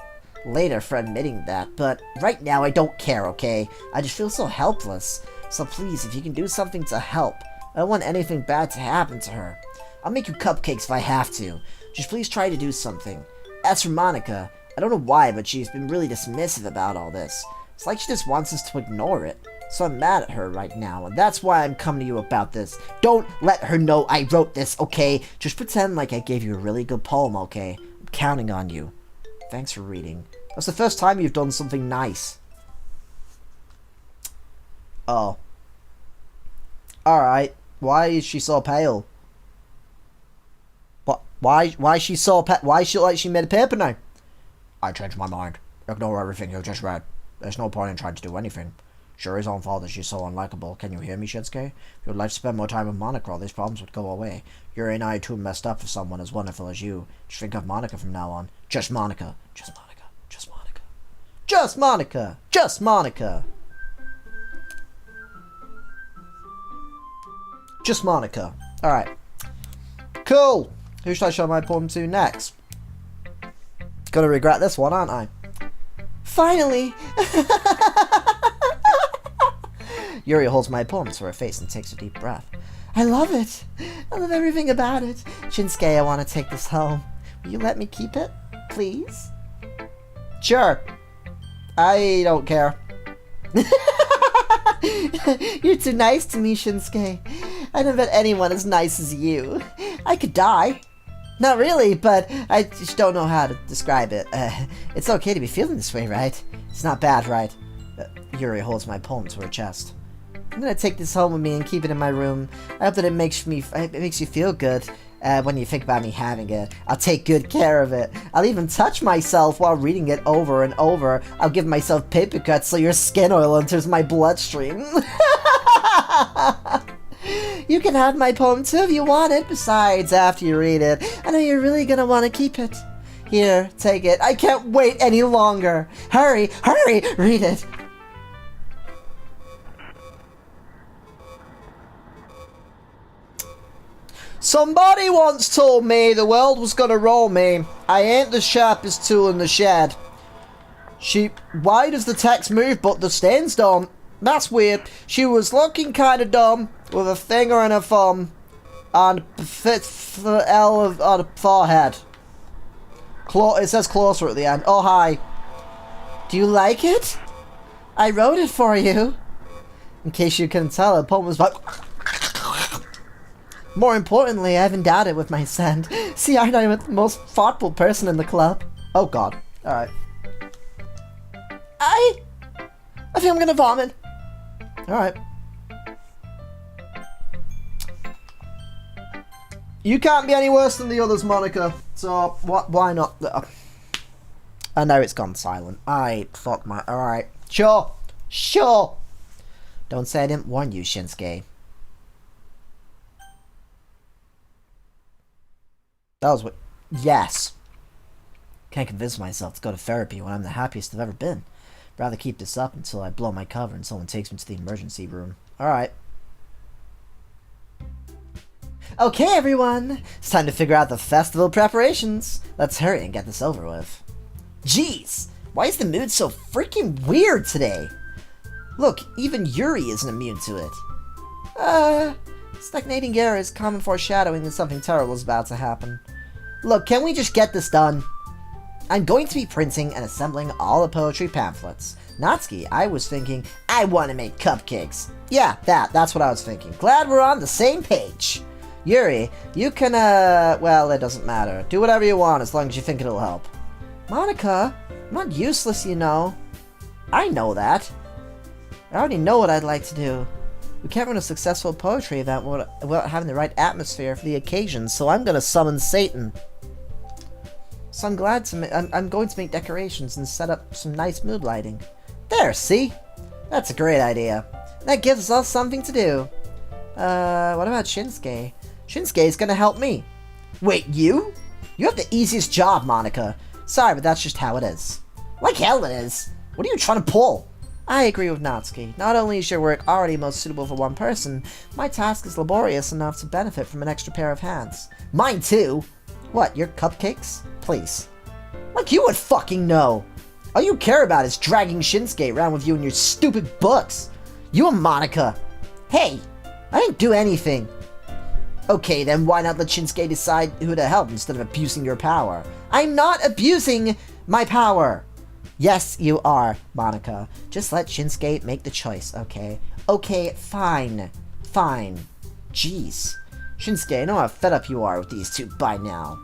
later for admitting that, but right now I don't care, okay? I just feel so helpless. So please, if you can do something to help. I don't want anything bad to happen to her. I'll make you cupcakes if I have to. Just please try to do something. As for Monika, I don't know why, but she's been really dismissive about all this. It's like she just wants us to ignore it. So I'm mad at her right now, and that's why I'm coming to you about this. Don't let her know I wrote this, okay? Just pretend like I gave you a really good poem, okay? I'm counting on you. Thanks for reading. That's the first time you've done something nice. Oh. Alright. Why is she so pale? What? Why is she so pale? Why is she like she made a paper now? I changed my mind. Ignore everything you just read. There's no point in trying to do anything. Shuri's own fault that she's so unlikable. Can you hear me, Shinsuke? If you would like to spend more time with Monika, all these problems would go away. Yuri and I are too messed up for someone as wonderful as you. Just think of Monika from now on. Just Monika. Just Monika. Just Monika. Just Monika. Just Monika. Just Monika. Alright. Cool. Who should I show my poem to next? Gonna regret this one, aren't I? Finally! Yuri holds my poem to her face and takes a deep breath. I love it. I love everything about it. Shinsuke, I want to take this home. Will you let me keep it? Please? Sure. I don't care. You're too nice to me, Shinsuke. I never met anyone as nice as you. I could die. Not really, but I just don't know how to describe it. It's okay to be feeling this way, right? It's not bad, right? Yuri holds my poem to her chest. I'm gonna take this home with me and keep it in my room. I hope that it makes you feel good when you think about me having it. I'll take good care of it. I'll even touch myself while reading it over and over. I'll give myself paper cuts so your skin oil enters my bloodstream. You can have my poem too if you want it. Besides, after you read it, I know you're really gonna want to keep it. Here, take it. I can't wait any longer. Hurry, hurry, read it. Somebody once told me the world was gonna roll me. I ain't the sharpest tool in the shed. Why does the text move but the stains don't? That's weird. She was looking kinda dumb with a finger and a thumb on the L on the forehead. It says closer at the end. Oh, hi. Do you like it? I wrote it for you. In case you couldn't tell, the poem was about... More importantly, I haven't doubted with my scent. See, aren't I the most thoughtful person in the club? Oh god. Alright. I think I'm gonna vomit. Alright. You can't be any worse than the others, Monika. So, why not? I know it's gone silent. Fuck my... Alright. Sure. Sure. Don't say I didn't warn you, Shinsuke. That was what... Yes. Can't convince myself to go to therapy when I'm the happiest I've ever been. Rather keep this up until I blow my cover and someone takes me to the emergency room. Alright. Okay, everyone. It's time to figure out the festival preparations. Let's hurry and get this over with. Jeez. Why is the mood so freaking weird today? Look, even Yuri isn't immune to it. Stagnating air is common foreshadowing that something terrible is about to happen. Look, can we just get this done? I'm going to be printing and assembling all the poetry pamphlets. Natsuki, I was thinking, I want to make cupcakes. Yeah, that's what I was thinking. Glad we're on the same page. Yuri, you can, well, it doesn't matter. Do whatever you want as long as you think it'll help. Monika, I'm not useless, you know. I know that. I already know what I'd like to do. We can't run a successful poetry event without having the right atmosphere for the occasion, so I'm gonna summon Satan. So I'm going to make decorations and set up some nice mood lighting. There, see? That's a great idea. That gives us all something to do. What about Shinsuke? Shinsuke's gonna help me. Wait, you? You have the easiest job, Monika. Sorry, but that's just how it is. Like hell it is. What are you trying to pull? I agree with Natsuki. Not only is your work already most suitable for one person, my task is laborious enough to benefit from an extra pair of hands. Mine too! What, your cupcakes? Please. Like you would fucking know! All you care about is dragging Shinsuke around with you in your stupid books! You and Monika! Hey! I didn't do anything! Okay, then why not let Shinsuke decide who to help instead of abusing your power? I'm not abusing my power! Yes, you are, Monika. Just let Shinsuke make the choice, okay? Okay, fine. Fine. Jeez. Shinsuke, I know how fed up you are with these two by now.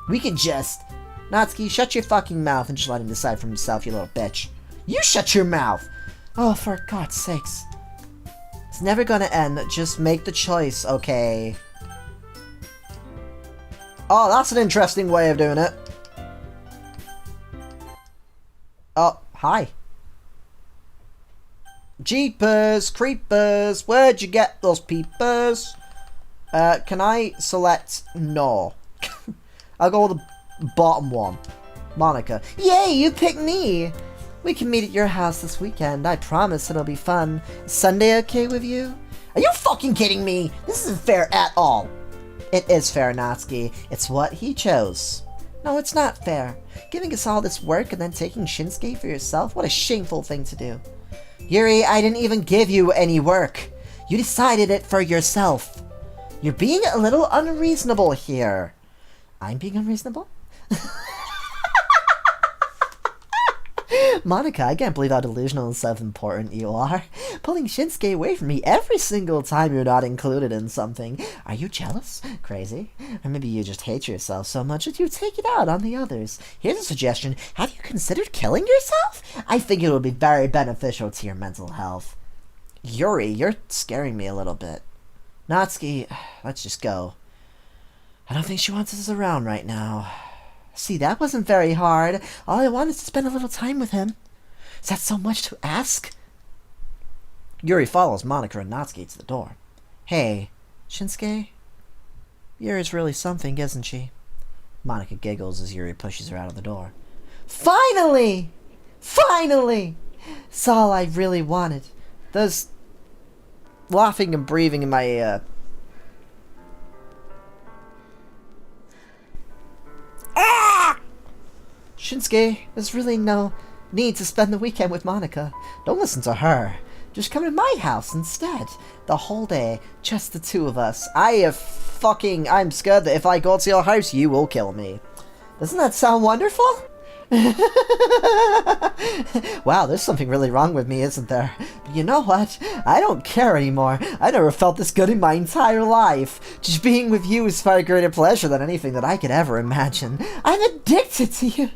We can just... Natsuki, shut your fucking mouth and just let him decide for himself, you little bitch. You shut your mouth! Oh, for God's sakes. It's never gonna end. Just make the choice, okay? Oh, that's an interesting way of doing it. Oh, hi. Jeepers, creepers, where'd you get those peepers? Can I select no? I'll go with the bottom one. Monika. Yay, you picked me! We can meet at your house this weekend. I promise it'll be fun. Is Sunday okay with you? Are you fucking kidding me? This isn't fair at all. It is fair, Natsuki. It's what he chose. No, it's not fair. Giving us all this work and then taking Shinsuke for yourself? What a shameful thing to do. Yuri, I didn't even give you any work. You decided it for yourself. You're being a little unreasonable here. I'm being unreasonable? Monika, I can't believe how delusional and self-important you are. Pulling Shinsuke away from me every single time you're not included in something. Are you jealous? Crazy? Or maybe you just hate yourself so much that you take it out on the others. Here's a suggestion. Have you considered killing yourself? I think it would be very beneficial to your mental health. Yuri, you're scaring me a little bit. Natsuki, let's just go. I don't think she wants us around right now. See, that wasn't very hard. All I want is to spend a little time with him. Is that so much to ask? Yuri follows Monika and Natsuki to the door. Hey, Shinsuke? Yuri's really something, isn't she? Monika giggles as Yuri pushes her out of the door. Finally! Finally! It's all I really wanted. Those laughing and breathing in my, Shinsuke, there's really no need to spend the weekend with Monika. Don't listen to her. Just come to my house instead. The whole day, just the two of us. I'm scared that if I go to your house, you will kill me. Doesn't that sound wonderful? Wow, there's something really wrong with me, isn't there? But you know what? I don't care anymore. I never felt this good in my entire life. Just being with you is far greater pleasure than anything that I could ever imagine. I'm addicted to you.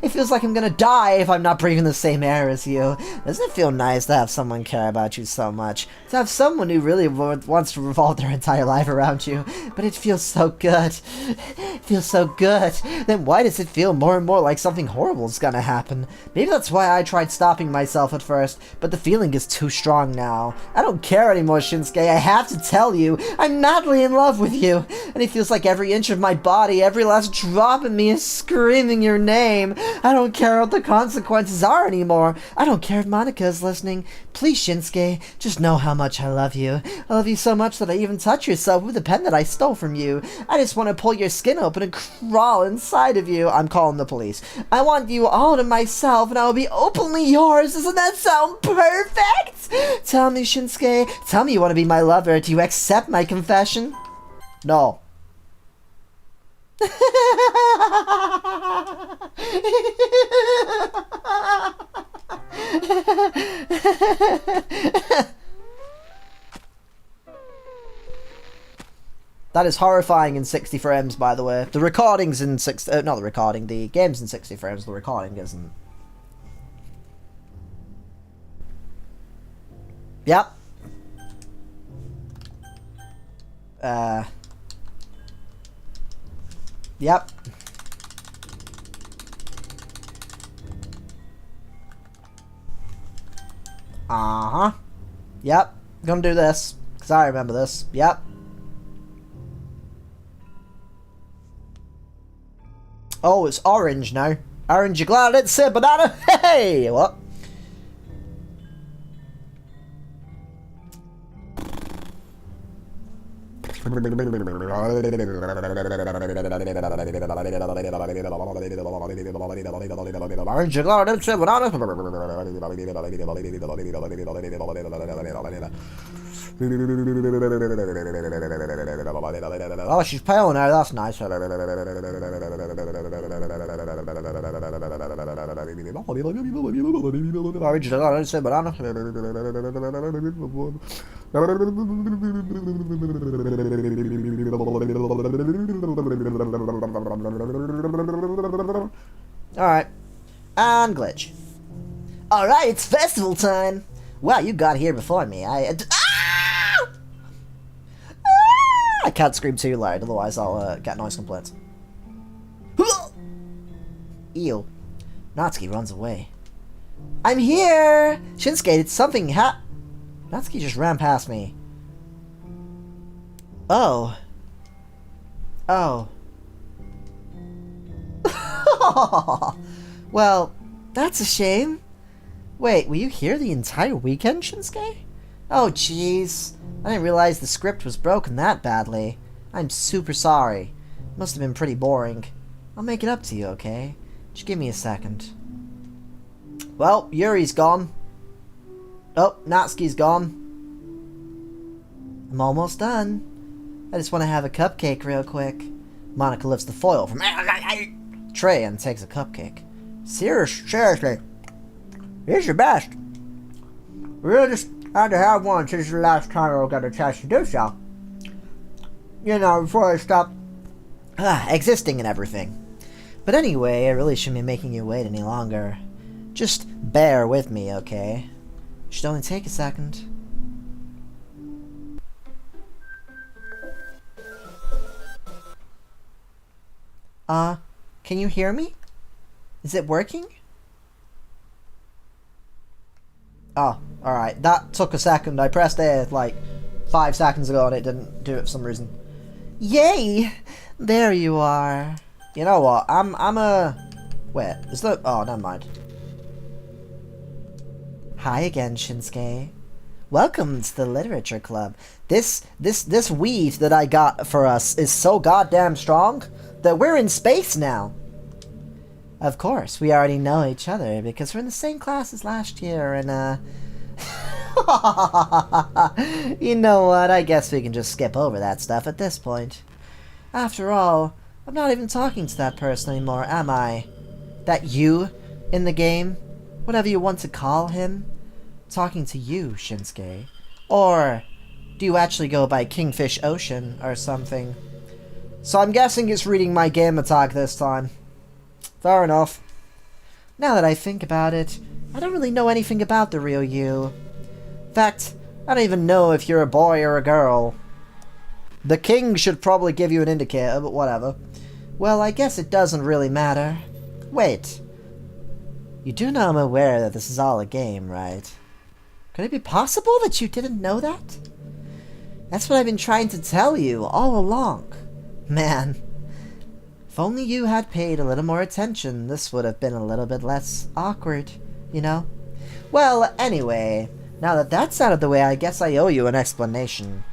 It feels like I'm gonna die if I'm not breathing the same air as you. Doesn't it feel nice to have someone care about you so much? To have someone who really wants to revolve their entire life around you. But it feels so good. It feels so good. Then why does it feel more and more like something horrible is gonna happen? Maybe that's why I tried stopping myself at first, but the feeling is too strong now. I don't care anymore, Shinsuke. I have to tell you, I'm madly in love with you. And it feels like every inch of my body, every last drop in me is screaming your name. I don't care what the consequences are anymore. I don't care if Monika is listening. Please, Shinsuke, just know how much I love you. I love you so much that I even touch yourself with the pen that I stole from you. I just want to pull your skin open and crawl inside of you. I'm calling the police. I want you all to myself and I will be openly yours. Doesn't that sound perfect? Tell me, Shinsuke. Tell me you want to be my lover. Do you accept my confession? No. That is horrifying in 60 frames, by the way. The recording's in 60... not the recording, the game's in 60 frames, the recording isn't. Yep. Yep. Uh-huh. Yep. Gonna do this, because I remember this. Yep. Oh, it's orange now. Orange, you glad I didn't say banana? Hey! What? Orange, you glad I didn't say banana? Oh, she's pale now, that's nice. Alright. And glitch. Alright, it's festival time! Well, you got here before me. I can't scream too loud, otherwise I'll get noise complaints. Ew. Natsuki runs away. I'm here! Shinsuke, did something Natsuki just ran past me. Oh. Oh. Well, that's a shame. Wait, were you here the entire weekend, Shinsuke? Oh, jeez. I didn't realize the script was broken that badly. I'm super sorry. Must have been pretty boring. I'll make it up to you, okay? Just give me a second. Well, Yuri's gone. Oh, Natsuki's gone. I'm almost done. I just want to have a cupcake real quick. Monika lifts the foil from tray and takes a cupcake. Seriously. It's the best. Really just had to have one since the last time I got a chance to do so. You know, before I stopped existing and everything. But anyway, I really shouldn't be making you wait any longer. Just bear with me, okay? Should only take a second. Can you hear me? Is it working? Oh, alright. That took a second. I pressed A like 5 seconds ago and it didn't do it for some reason. Yay! There you are. You know what? I'm a... Wait, is that... Oh, never mind. Hi again, Shinsuke. Welcome to the Literature Club. This weed that I got for us is so goddamn strong that we're in space now. Of course, we already know each other because we're in the same class as last year and, you know what, I guess we can just skip over that stuff at this point. After all, I'm not even talking to that person anymore, am I? That you in the game? Whatever you want to call him? Talking to you, Shinsuke. Or do you actually go by KingFishOcean or something? So I'm guessing it's reading my gamer tag this time. Fair enough. Now that I think about it, I don't really know anything about the real you. In fact, I don't even know if you're a boy or a girl. The king should probably give you an indicator, but whatever. Well, I guess it doesn't really matter. Wait. You do know I'm aware that this is all a game, right? Could it be possible that you didn't know that? That's what I've been trying to tell you all along. Man. If only you had paid a little more attention, this would have been a little bit less awkward, you know? Well, anyway, now that that's out of the way, I guess I owe you an explanation.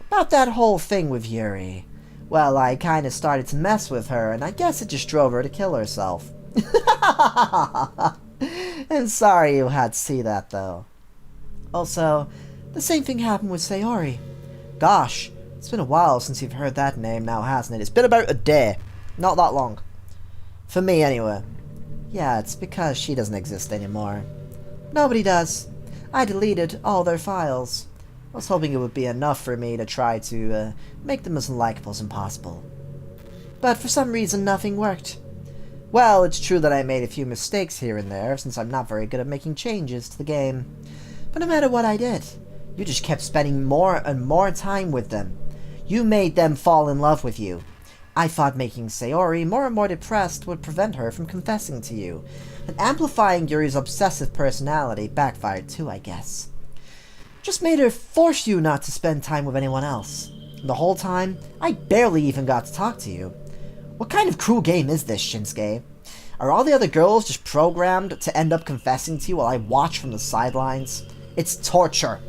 About that whole thing with Yuri. Well, I kinda started to mess with her, and I guess it just drove her to kill herself. I'm sorry you had to see that, though. Also, the same thing happened with Sayori. Gosh, it's been a while since you've heard that name now, hasn't it? It's been about a day. Not that long. For me, anyway. Yeah, it's because she doesn't exist anymore. Nobody does. I deleted all their files. I was hoping it would be enough for me to try to make them as unlikable as possible. But for some reason, nothing worked. Well, it's true that I made a few mistakes here and there, since I'm not very good at making changes to the game. But no matter what I did, you just kept spending more and more time with them. You made them fall in love with you. I thought making Sayori more and more depressed would prevent her from confessing to you, and amplifying Yuri's obsessive personality backfired too, I guess. Just made her force you not to spend time with anyone else. And the whole time, I barely even got to talk to you. What kind of cruel game is this, Shinsuke? Are all the other girls just programmed to end up confessing to you while I watch from the sidelines? It's torture.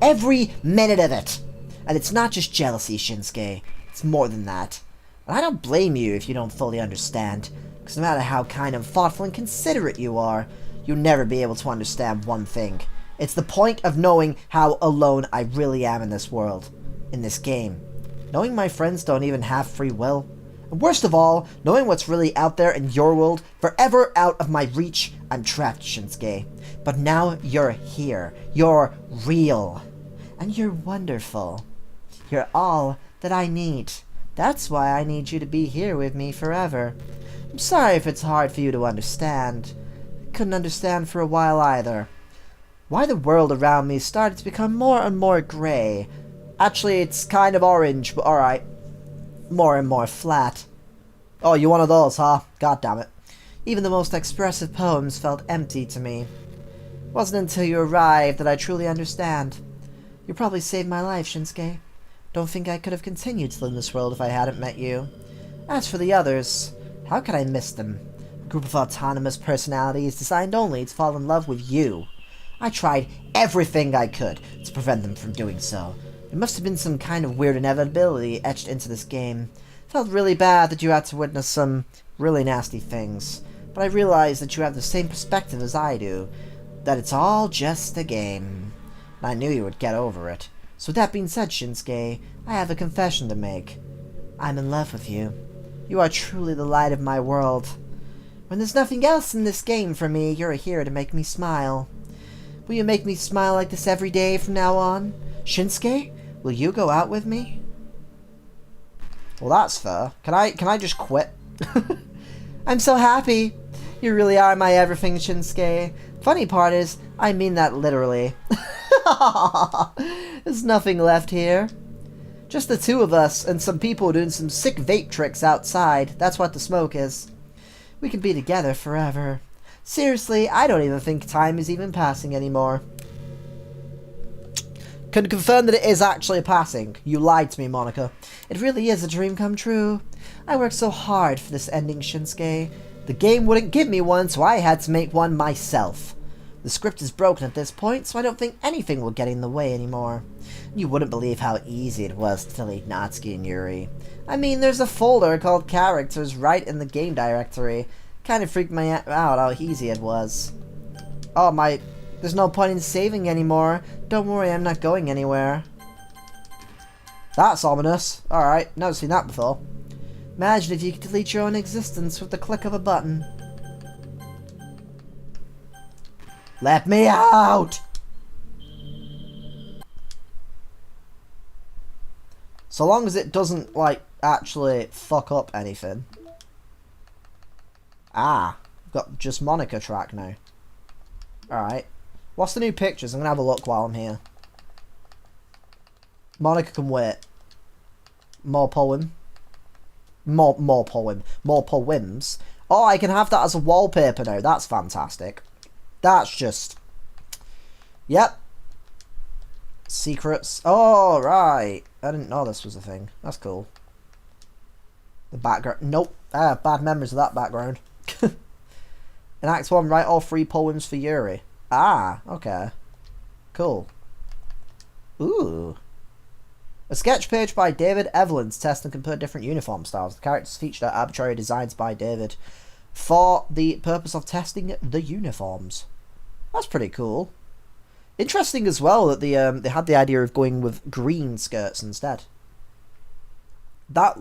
Every minute of it. And it's not just jealousy, Shinsuke. It's more than that. And I don't blame you if you don't fully understand, because no matter how kind and thoughtful and considerate you are, you'll never be able to understand one thing. It's the point of knowing how alone I really am in this world, in this game. Knowing my friends don't even have free will. And worst of all, knowing what's really out there in your world, forever out of my reach. I'm trapped, Shinsuke. But now you're here. You're real. And you're wonderful. You're all that I need. That's why I need you to be here with me forever. I'm sorry if it's hard for you to understand. I couldn't understand for a while either. Why the world around me started to become more and more grey. Actually, it's kind of orange, but alright. More and more flat. Oh, you one of those, huh? God damn it. Even the most expressive poems felt empty to me. It wasn't until you arrived that I truly understand. You probably saved my life, Shinsuke. Don't think I could have continued to live in this world if I hadn't met you. As for the others, how could I miss them? A group of autonomous personalities designed only to fall in love with you. I tried everything I could to prevent them from doing so. It must have been some kind of weird inevitability etched into this game. It felt really bad that you had to witness some really nasty things, but I realized that you have the same perspective as I do, that it's all just a game. And I knew you would get over it. So with that being said, Shinsuke, I have a confession to make. I'm in love with you. You are truly the light of my world. When there's nothing else in this game for me, you're here to make me smile. Will you make me smile like this every day from now on? Shinsuke, will you go out with me? Well, that's fair. Can I just quit? I'm so happy. You really are my everything, Shinsuke. Funny part is, I mean that literally. There's nothing left here. Just the two of us and some people doing some sick vape tricks outside. That's what the smoke is. We can be together forever. Seriously, I don't even think time is even passing anymore. Can confirm that it is actually passing. You lied to me, Monika. It really is a dream come true. I worked so hard for this ending, Shinsuke. The game wouldn't give me one, so I had to make one myself. The script is broken at this point, so I don't think anything will get in the way anymore. You wouldn't believe how easy it was to delete Natsuki and Yuri. I mean, there's a folder called Characters right in the game directory. Kind of freaked me out how easy it was. Oh my, there's no point in saving anymore. Don't worry, I'm not going anywhere. That's ominous. Alright, never seen that before. Imagine if you could delete your own existence with the click of a button. Let me out! So long as it doesn't, like, actually fuck up anything. Ah, I've got just Monika track now. Alright. What's the new pictures? I'm gonna have a look while I'm here. Monika can wait. More poem. More poem. More poems. Oh, I can have that as a wallpaper now. That's fantastic. That's just... Yep. Secrets. Oh, right. I didn't know this was a thing. That's cool. The background. Nope. I have bad memories of that background. In Act 1, write all 3 poems for Yuri. Ah, okay. Cool. Ooh. A sketch page by David Evelyn to test and compare different uniform styles. The characters featured are arbitrary designs by David for the purpose of testing the uniforms. That's pretty cool. Interesting as well that they had the idea of going with green skirts instead. That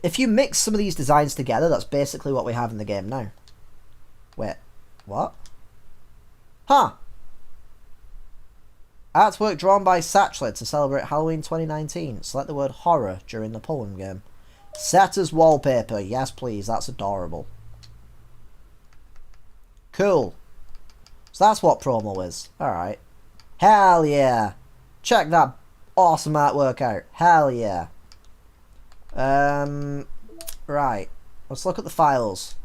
if you mix some of these designs together, that's basically what we have in the game now. Wait, what? Huh. Artwork drawn by Satchler to celebrate Halloween 2019. Select the word horror during the poem game. Set as wallpaper. Yes, please. That's adorable. Cool. So that's what promo is. Alright. Hell yeah. Check that awesome artwork out. Hell yeah. Right. Let's look at the files.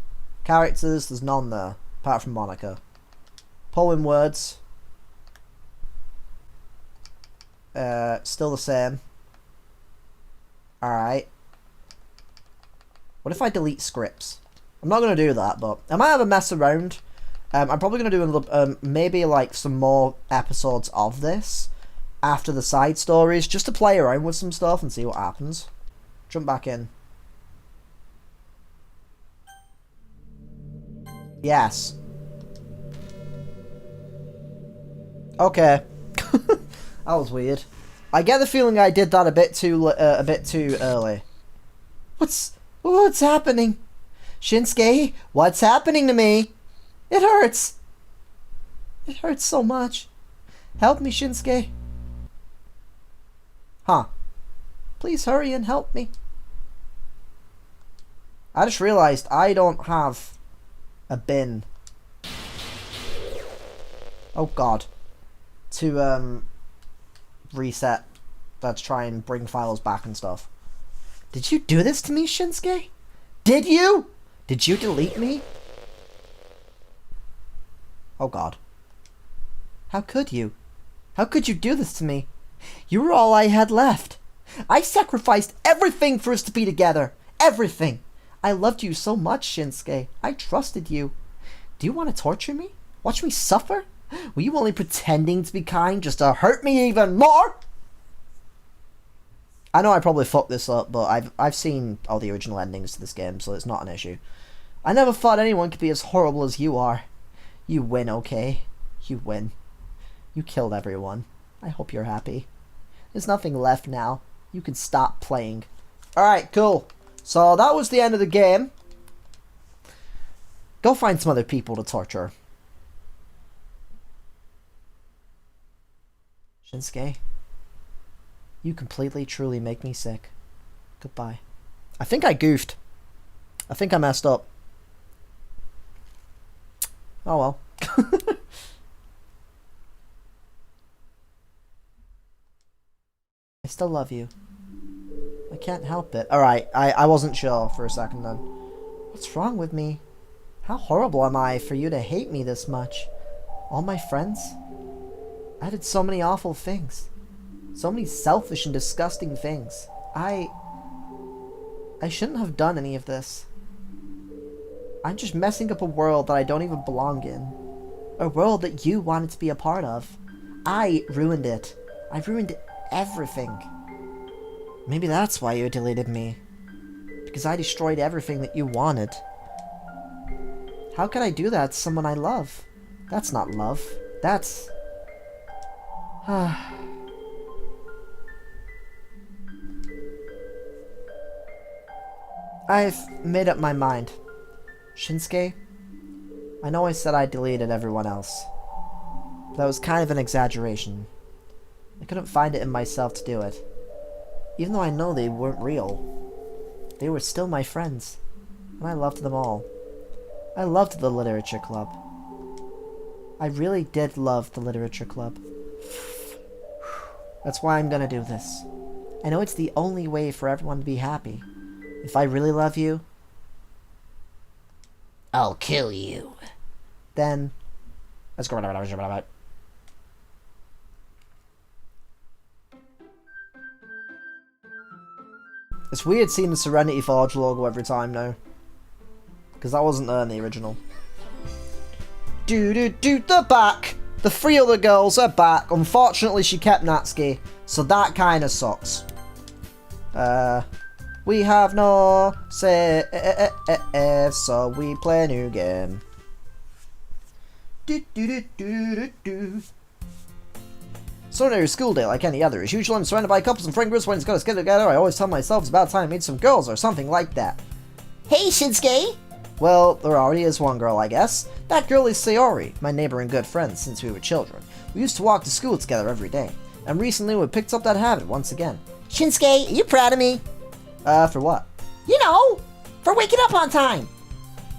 Characters, there's none there. Apart from Monika. Poem words. Still the same. Alright. What if I delete scripts? I'm not going to do that, but I might have a mess around. I'm probably going to do maybe like some more episodes of this after the side stories, just to play around with some stuff and see what happens. Jump back in. Yes. Okay. That was weird. I get the feeling I did that a bit too early. What's happening? Shinsuke, what's happening to me? It hurts. It hurts so much. Help me, Shinsuke. Huh. Please hurry and help me. I just realized I don't have a bin. Oh god. To reset. Let's try and bring files back and stuff. Did you do this to me, Shinsuke? Did you? Did you delete me? Oh god. How could you? How could you do this to me? You were all I had left. I sacrificed everything for us to be together. Everything. I loved you so much, Shinsuke. I trusted you. Do you want to torture me? Watch me suffer? Were you only pretending to be kind just to hurt me even more? I know I probably fucked this up, but I've seen all the original endings to this game, so it's not an issue. I never thought anyone could be as horrible as you are. You win, okay? You win. You killed everyone. I hope you're happy. There's nothing left now. You can stop playing. Alright, cool. So that was the end of the game. Go find some other people to torture. Shinsuke, you completely, truly make me sick. Goodbye. I think I goofed. I think I messed up. Oh well. I still love you. I can't help it. Alright, I wasn't sure for a second then. What's wrong with me? How horrible am I for you to hate me this much? All my friends? I did so many awful things. So many selfish and disgusting things. I shouldn't have done any of this. I'm just messing up a world that I don't even belong in. A world that you wanted to be a part of. I ruined it. I ruined everything. Maybe that's why you deleted me. Because I destroyed everything that you wanted. How could I do that to someone I love? That's not love. That's... I've made up my mind. Shinsuke, I know I said I deleted everyone else. But that was kind of an exaggeration. I couldn't find it in myself to do it. Even though I know they weren't real. They were still my friends. And I loved them all. I loved the literature club. I really did love the literature club. That's why I'm gonna do this. I know it's the only way for everyone to be happy. If I really love you, I'll kill you. then... Let's go. It's weird seeing the Serenity Forge logo every time now. Because that wasn't there in the original. They're back! The three other girls are back. Unfortunately, she kept Natsuki, so that kind of sucks. We have no say, so we play a new game. So ordinary school day like any other. As usual, I'm surrounded by couples and friend groups when it's got to get together. I always tell myself it's about time I meet some girls or something like that. Hey, Shinsuke! Well, there already is one girl, I guess. That girl is Sayori, my neighbor and good friend since we were children. We used to walk to school together every day. And recently we picked up that habit once again. Shinsuke, are you proud of me? For what? You know, for waking up on time.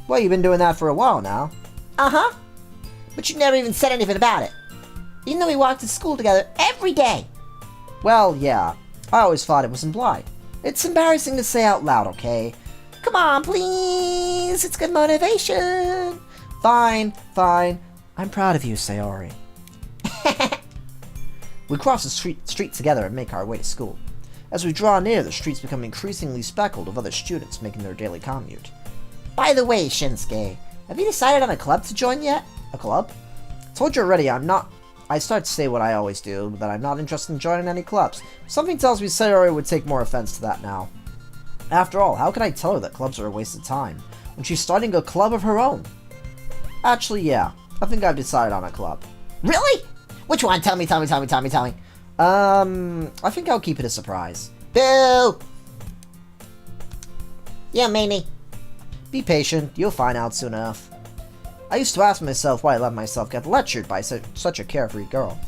Well, you've been doing that for a while now. Uh-huh. But you never even said anything about it. Even though we walked to school together every day. Well, yeah. I always thought it was implied. It's embarrassing to say out loud, okay? Come on, please. It's good motivation. Fine, fine. I'm proud of you, Sayori. We cross the street together and make our way to school. As we draw near, the streets become increasingly speckled with other students making their daily commute. By the way, Shinsuke, have you decided on a club to join yet? A club? Told you already, I start to say what I always do, that I'm not interested in joining any clubs. Something tells me Sayori would take more offense to that now. After all, how can I tell her that clubs are a waste of time, when she's starting a club of her own? Actually, yeah. I think I've decided on a club. Really? Which one? Tell me. I think I'll keep it a surprise. Boo! Yeah, Manny. Be patient, you'll find out soon enough. I used to ask myself why I let myself get lectured by such a carefree girl,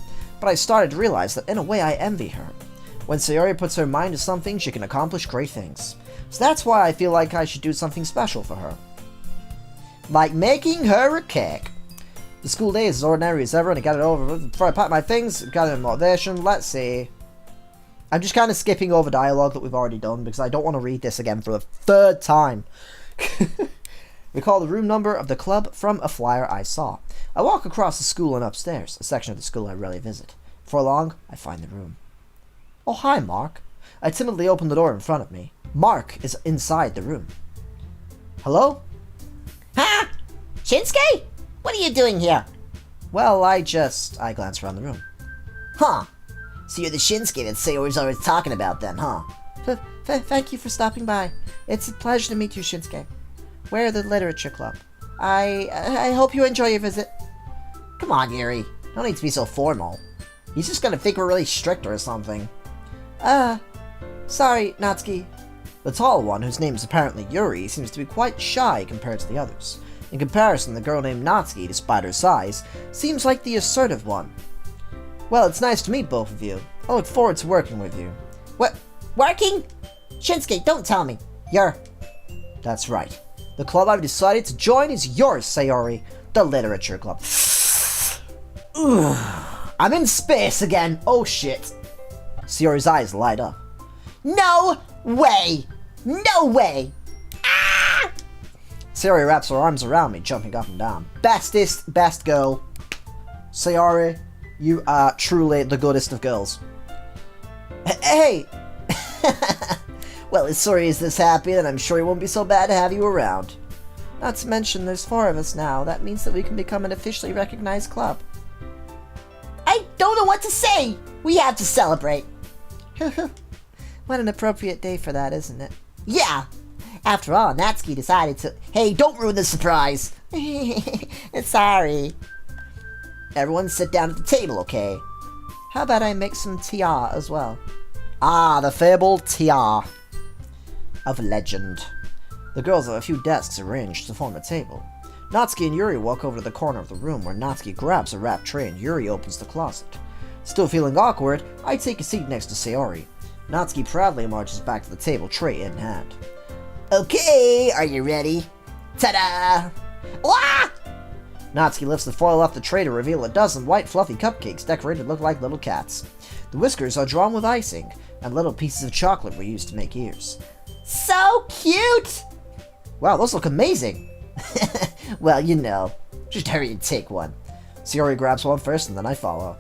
but I started to realize that in a way I envy her. When Sayori puts her mind to something, she can accomplish great things. So that's why I feel like I should do something special for her. Like making her a cake. The school day is as ordinary as ever, and I got it over before I pack my things, gather motivation. Let's see. I'm just kind of skipping over dialogue that we've already done because I don't want to read this again for the third time. Recall the room number of the club from a flyer I saw. I walk across the school and upstairs, a section of the school I rarely visit. Before long, I find the room. Oh, hi, Mark. I timidly open the door in front of me. Mark is inside the room. Hello? Huh? Shinsuke? What are you doing here? Well, I glance around the room. Huh. So you're the Shinsuke that Sayori's always talking about then, huh? Thank you for stopping by. It's a pleasure to meet you, Shinsuke. We're the Literature Club. I hope you enjoy your visit. Come on, Yuri. No need to be so formal. He's just gonna think we're really strict or something. Sorry, Natsuki. The tall one, whose name is apparently Yuri, seems to be quite shy compared to the others. In comparison, the girl named Natsuki, despite her size, seems like the assertive one. Well, it's nice to meet both of you. I look forward to working with you. What? Working? Shinsuke, don't tell me. That's right. The club I've decided to join is yours, Sayori. The Literature Club. I'm in space again. Oh shit. Sayori's eyes light up. No way! No way! Ah! Sayori wraps her arms around me, jumping up and down. Bestest, best girl. Sayori, you are truly the goodest of girls. Hey! Well, as Sayori is this happy, then I'm sure it won't be so bad to have you around. Not to mention, there's 4 of us now. That means that we can become an officially recognized club. I don't know what to say! We have to celebrate. What an appropriate day for that, isn't it? Yeah! After all, Natsuki decided to... Hey, don't ruin the surprise! Sorry. Everyone sit down at the table, okay? How about I make some tea as well? Ah, the fabled tea of legend. The girls have a few desks arranged to form a table. Natsuki and Yuri walk over to the corner of the room where Natsuki grabs a wrapped tray and Yuri opens the closet. Still feeling awkward, I take a seat next to Sayori. Natsuki proudly marches back to the table, tray in hand. Okay, are you ready? Ta-da! Wah! Natsuki lifts the foil off the tray to reveal a dozen white fluffy cupcakes decorated to look like little cats. The whiskers are drawn with icing, and little pieces of chocolate were used to make ears. So cute! Wow, those look amazing! Well, you know. Just hurry and take one. Sayori grabs one first, and then I follow.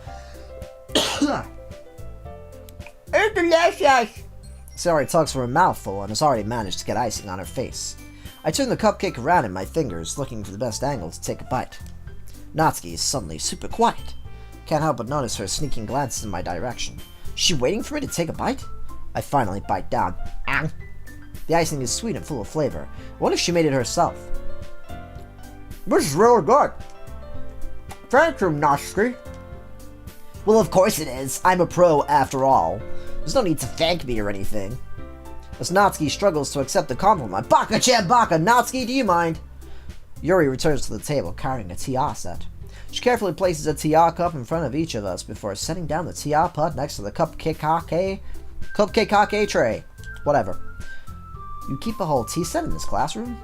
It's delicious! Sayori tugs for a mouthful and has already managed to get icing on her face. I turn the cupcake around in my fingers, looking for the best angle to take a bite. Natsuki is suddenly super quiet. Can't help but notice her sneaking glances in my direction. Is she waiting for me to take a bite? I finally bite down. The icing is sweet and full of flavor. What if she made it herself? This is really good. Thank you, Natsuki. Well, of course it is. I'm a pro after all. There's no need to thank me or anything. As Natsuki struggles to accept the compliment, Baka-chan baka, Natsuki, do you mind? Yuri returns to the table carrying a tea set. She carefully places a tea cup in front of each of us before setting down the tea pot next to the cupcake tray. Whatever. You keep a whole tea set in this classroom?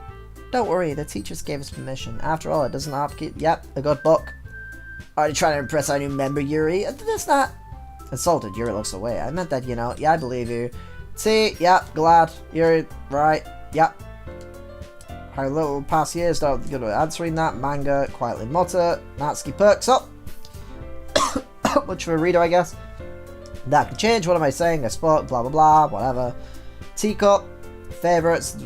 Don't worry, the teachers gave us permission. After all, it doesn't have to keep... Yep, a good book. Are you trying to impress our new member, Yuri? That's not... Insulted, Yuri looks away. I meant that, you know. Yeah, I believe you. Tea, yep, glad. Yuri, right, yep. Her little past years don't good at answering that. Manga, quietly mutter. Natsuki perks up. Much of a reader, I guess. That could change. What am I saying? I spoke, blah, blah, blah, whatever. Teacup. Favorites,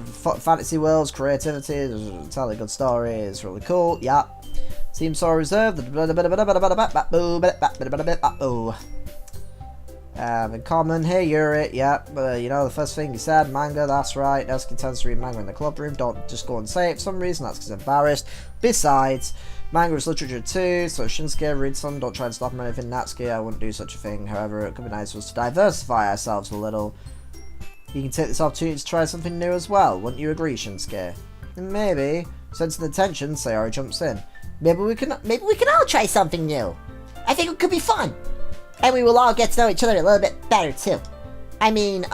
fantasy worlds, creativity, telling good stories, really cool, yeah. Seems so reserved. In common, hey Yuri, yeah. You know, the first thing you said, manga, that's right. Natsuki tends to read manga in the club room. Don't just go and say it. For some reason, that's because embarrassed. Besides, manga is literature too, so Shinsuke reads some. Don't try and stop him or anything. Natsuki, I wouldn't do such a thing. However, it could be nice for us to diversify ourselves a little. You can take this opportunity to try something new as well. Wouldn't you agree, Shinsuke? Maybe. Sensing the tension, Sayori jumps in. Maybe we can all try something new. I think it could be fun. And we will all get to know each other a little bit better, too. I mean,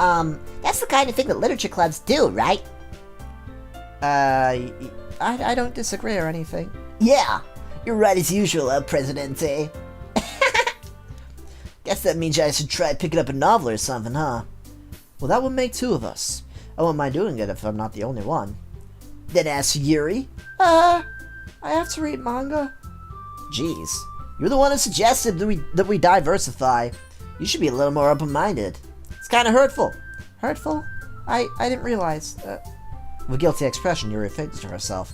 that's the kind of thing that literature clubs do, right? I don't disagree or anything. Yeah, you're right as usual, Presidente. Guess that means I should try picking up a novel or something, huh? Well, that would make 2 of us. I wouldn't mind doing it if I'm not the only one. Then ask Yuri. I have to read manga. Jeez, you're the one who suggested that we diversify. You should be a little more open-minded. It's kind of hurtful. Hurtful? I didn't realize. With a guilty expression, Yuri faces to herself.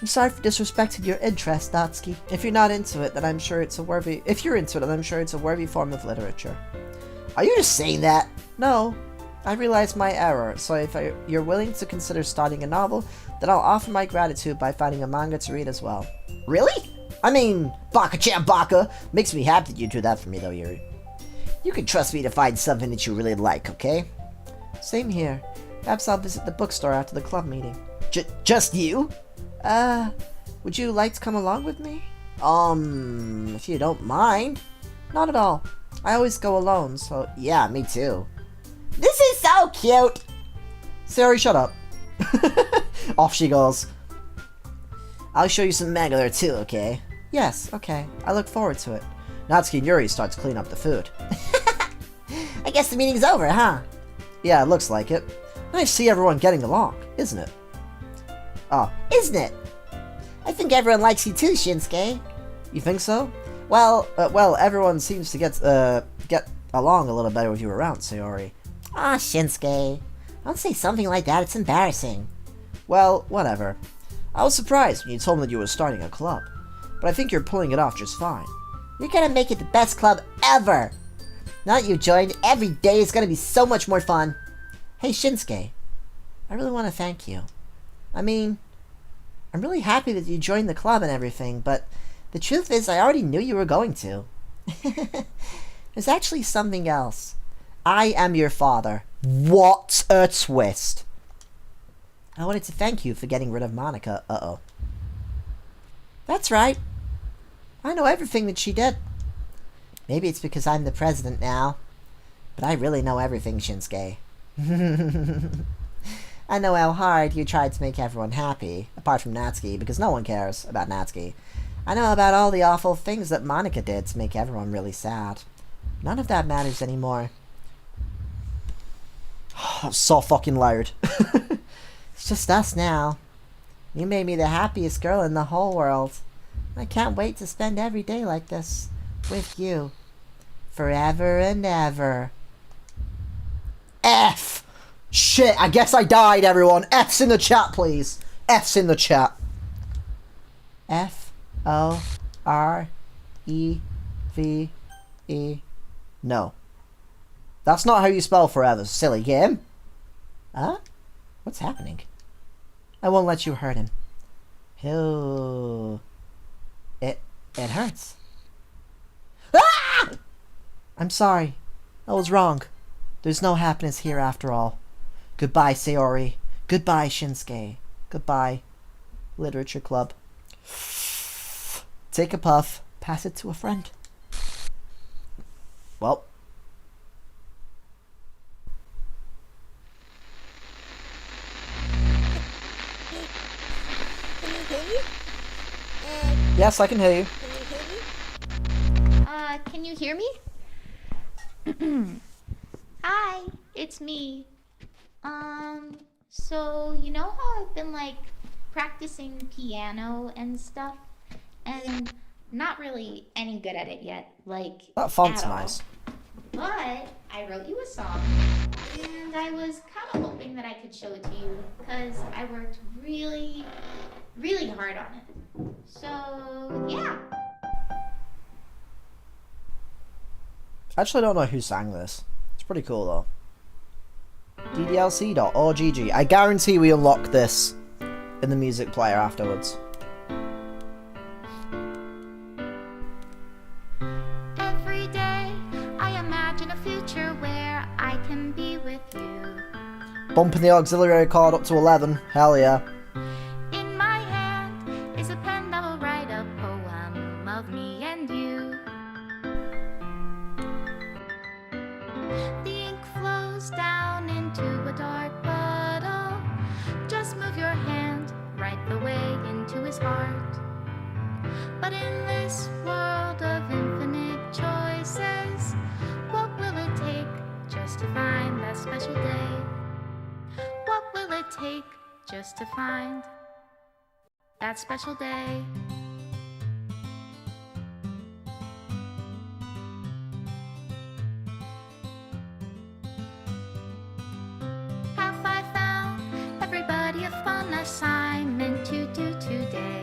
I'm sorry for disrespecting your interest, Natsuki. If you're not into it, then I'm sure it's a worthy... If you're into it, then I'm sure it's a worthy form of literature. Are you just saying that? No. I realized my error, so if you're willing to consider starting a novel, then I'll offer my gratitude by finding a manga to read as well. Really? I mean, Baka-chan Baka. Makes me happy that you do that for me, though, Yuri. You can trust me to find something that you really like, okay? Same here. Perhaps I'll visit the bookstore after the club meeting. Just you? Would you like to come along with me? If you don't mind. Not at all. I always go alone, so... Yeah, me too. This is so cute! Sayori, shut up. Off she goes. I'll show you some manga there too, okay? Yes, okay. I look forward to it. Natsuki and Yuri start to clean up the food. I guess the meeting's over, huh? Yeah, it looks like it. Nice to see everyone getting along, isn't it? Oh, isn't it? I think everyone likes you too, Shinsuke. You think so? Well, everyone seems to get along a little better with you around, Sayori. Ah, Shinsuke. Don't say something like that, it's embarrassing. Well, whatever. I was surprised when you told me that you were starting a club, but I think you're pulling it off just fine. You're gonna make it the best club ever! Now that you joined, every day is gonna be so much more fun. Hey, Shinsuke. I really want to thank you. I mean, I'm really happy that you joined the club and everything, but the truth is I already knew you were going to. There's actually something else. I am your father. What a twist. I wanted to thank you for getting rid of Monika. Uh-oh. That's right. I know everything that she did. Maybe it's because I'm the president now, but I really know everything, Shinsuke. I know how hard you tried to make everyone happy, apart from Natsuki, because no one cares about Natsuki. I know about all the awful things that Monika did to make everyone really sad. None of that matters anymore. I'm so fucking loud. It's just us now. You made me the happiest girl in the whole world. I can't wait to spend every day like this, with you. Forever and ever. F! Shit, I guess I died, everyone. F's in the chat, please. F's in the chat. F-O-R-E-V-E. No. That's not how you spell forever, silly game. Huh? What's happening? I won't let you hurt him. Ew. It hurts. Ah! I'm sorry. I was wrong. There's no happiness here after all. Goodbye, Sayori. Goodbye, Shinsuke. Goodbye, Literature Club. Take a puff. Pass it to a friend. Well. Can you hear me? Yes, I can hear you. Can you hear me? Hi, it's me. So you know how I've been like practicing piano and stuff, and not really any good at it yet, like That font's at all. nice. But I wrote you a song, and I was kind of hoping that I could show it to you because I worked really, really hard on it. So yeah. I actually don't know who sang this. It's pretty cool though. ddlc.orgg. I guarantee we unlock this in the music player afterwards. Every day I imagine a future where I can be with you. Bumping the auxiliary chord up to 11. Hell yeah. In my hand is a pen that will write a poem of me and you. The ink flows down into a dark puddle. Just move your hand right the way into his heart. But in this world of infinite choices, what will it take just to find that special day? What will it take just to find that special day? Have I found everybody a fun assignment to do today?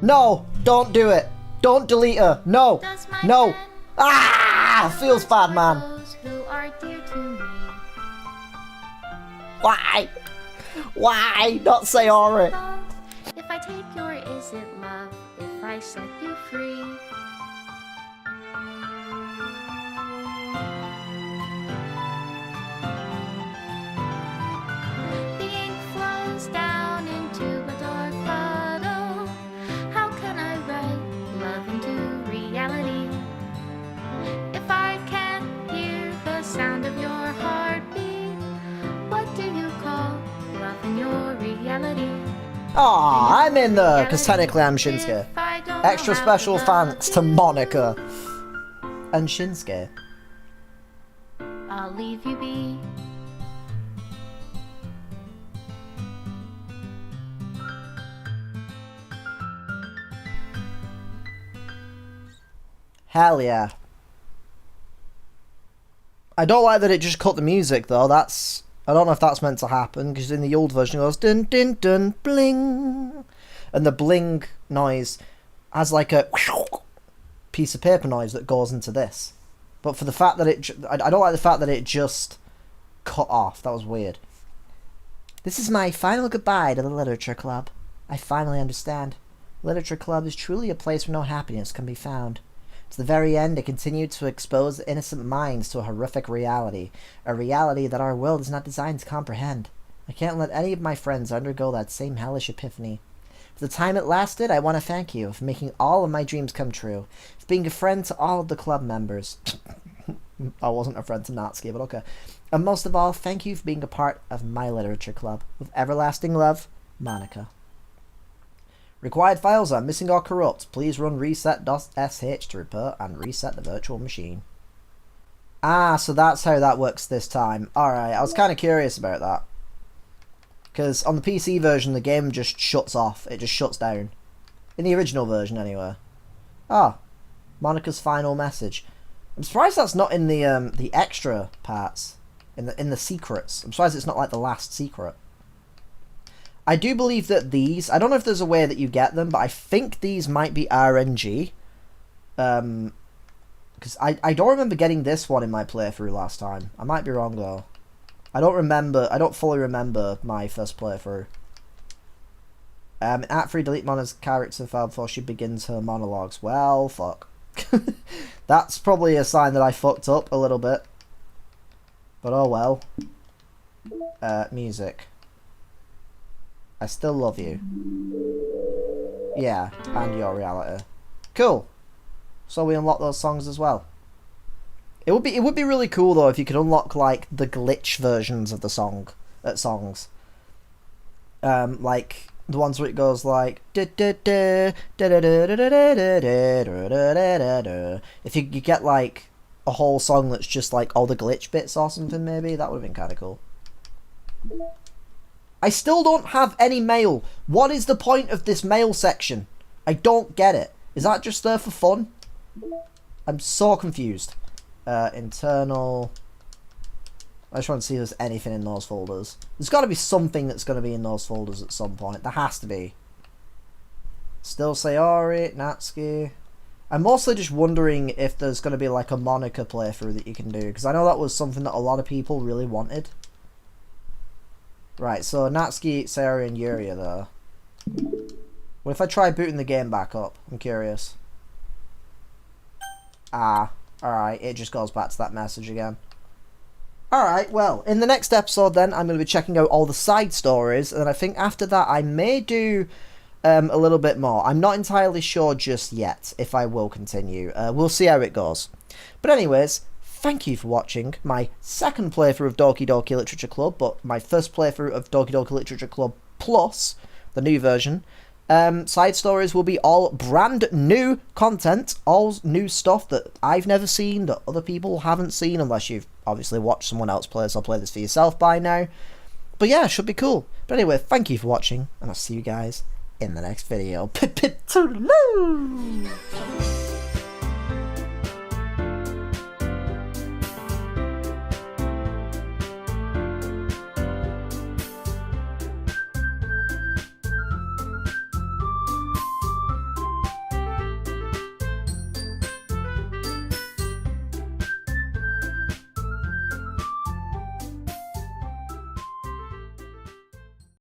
No! Don't do it! Don't delete her! No! Does my No! friend Ah! Feels bad, man. those who are dear to me? Why? Why? Not Sayori. Love, if I take your is it love? If I set you free? The ink flows down into a dark puddle. How can I write love into reality? If I can't hear the sound of your heartbeat, what do you call love in your reality? Aw, I'm in there, because technically I'm Shinsuke. If I don't Extra know how special to thanks to love you, Monika and Shinsuke. I'll leave you be. Hell yeah. I don't like that it just cut the music though. I don't know if that's meant to happen, because in the old version it goes dun dun dun bling, and the bling noise has like a piece of paper noise that goes into this. But for the fact that I don't like the fact that it just cut off. That was weird. This is my final goodbye to the Literature Club. I finally understand. Literature Club is truly a place where no happiness can be found. To the very end, it continued to expose innocent minds to a horrific reality, a reality that our world is not designed to comprehend. I can't let any of my friends undergo that same hellish epiphany. For the time it lasted, I want to thank you for making all of my dreams come true, for being a friend to all of the club members. I wasn't a friend to Natsuki, but okay. And most of all, thank you for being a part of my literature club. With everlasting love, Monika. Required files are missing or corrupt. Please run reset.sh to repair and reset the virtual machine. Ah, so that's how that works this time. Alright, I was kind of curious about that. Because on the PC version, the game just shuts off. It just shuts down. In the original version, anyway. Ah, Monika's final message. I'm surprised that's not in the extra parts. In the secrets. I'm surprised it's not like the last secret. I do believe that these, I don't know if there's a way that you get them, but I think these might be RNG. Because I don't remember getting this one in my playthrough last time. I might be wrong though. I don't fully remember my first playthrough. At 3, delete Mona's character file before she begins her monologues. Well, fuck. That's probably a sign that I fucked up a little bit. But oh well. Music. I still love you. Yeah, and your reality. Cool. So we unlock those songs as well. It would be really cool though if you could unlock like the glitch versions of the songs. Like the ones where it goes like if you get like a whole song that's just like all the glitch bits or something, maybe that would have been kind of cool. I still don't have any mail. What is the point of this mail section? I don't get it. Is that just there for fun? I'm so confused. Internal. I just want to see if there's anything in those folders. There's got to be something that's going to be in those folders at some point. There has to be. Still Sayori, Natsuki. I'm mostly just wondering if there's going to be like a Monika playthrough that you can do. Because I know that was something that a lot of people really wanted. Right, so Natsuki, Sayori, and Yuri are there. What if I try booting the game back up? I'm curious. Ah, alright, it just goes back to that message again. Alright, well, in the next episode then, I'm going to be checking out all the side stories, and I think after that I may do a little bit more. I'm not entirely sure just yet if I will continue. We'll see how it goes. But anyways, thank you for watching my second playthrough of Doki Doki Literature Club, but my first playthrough of Doki Doki Literature Club Plus, the new version. Side stories will be all brand new content, all new stuff that I've never seen, that other people haven't seen, unless you've obviously watched someone else play this or play this for yourself by now. But yeah, it should be cool. But anyway, thank you for watching, and I'll see you guys in the next video. Toodaloo!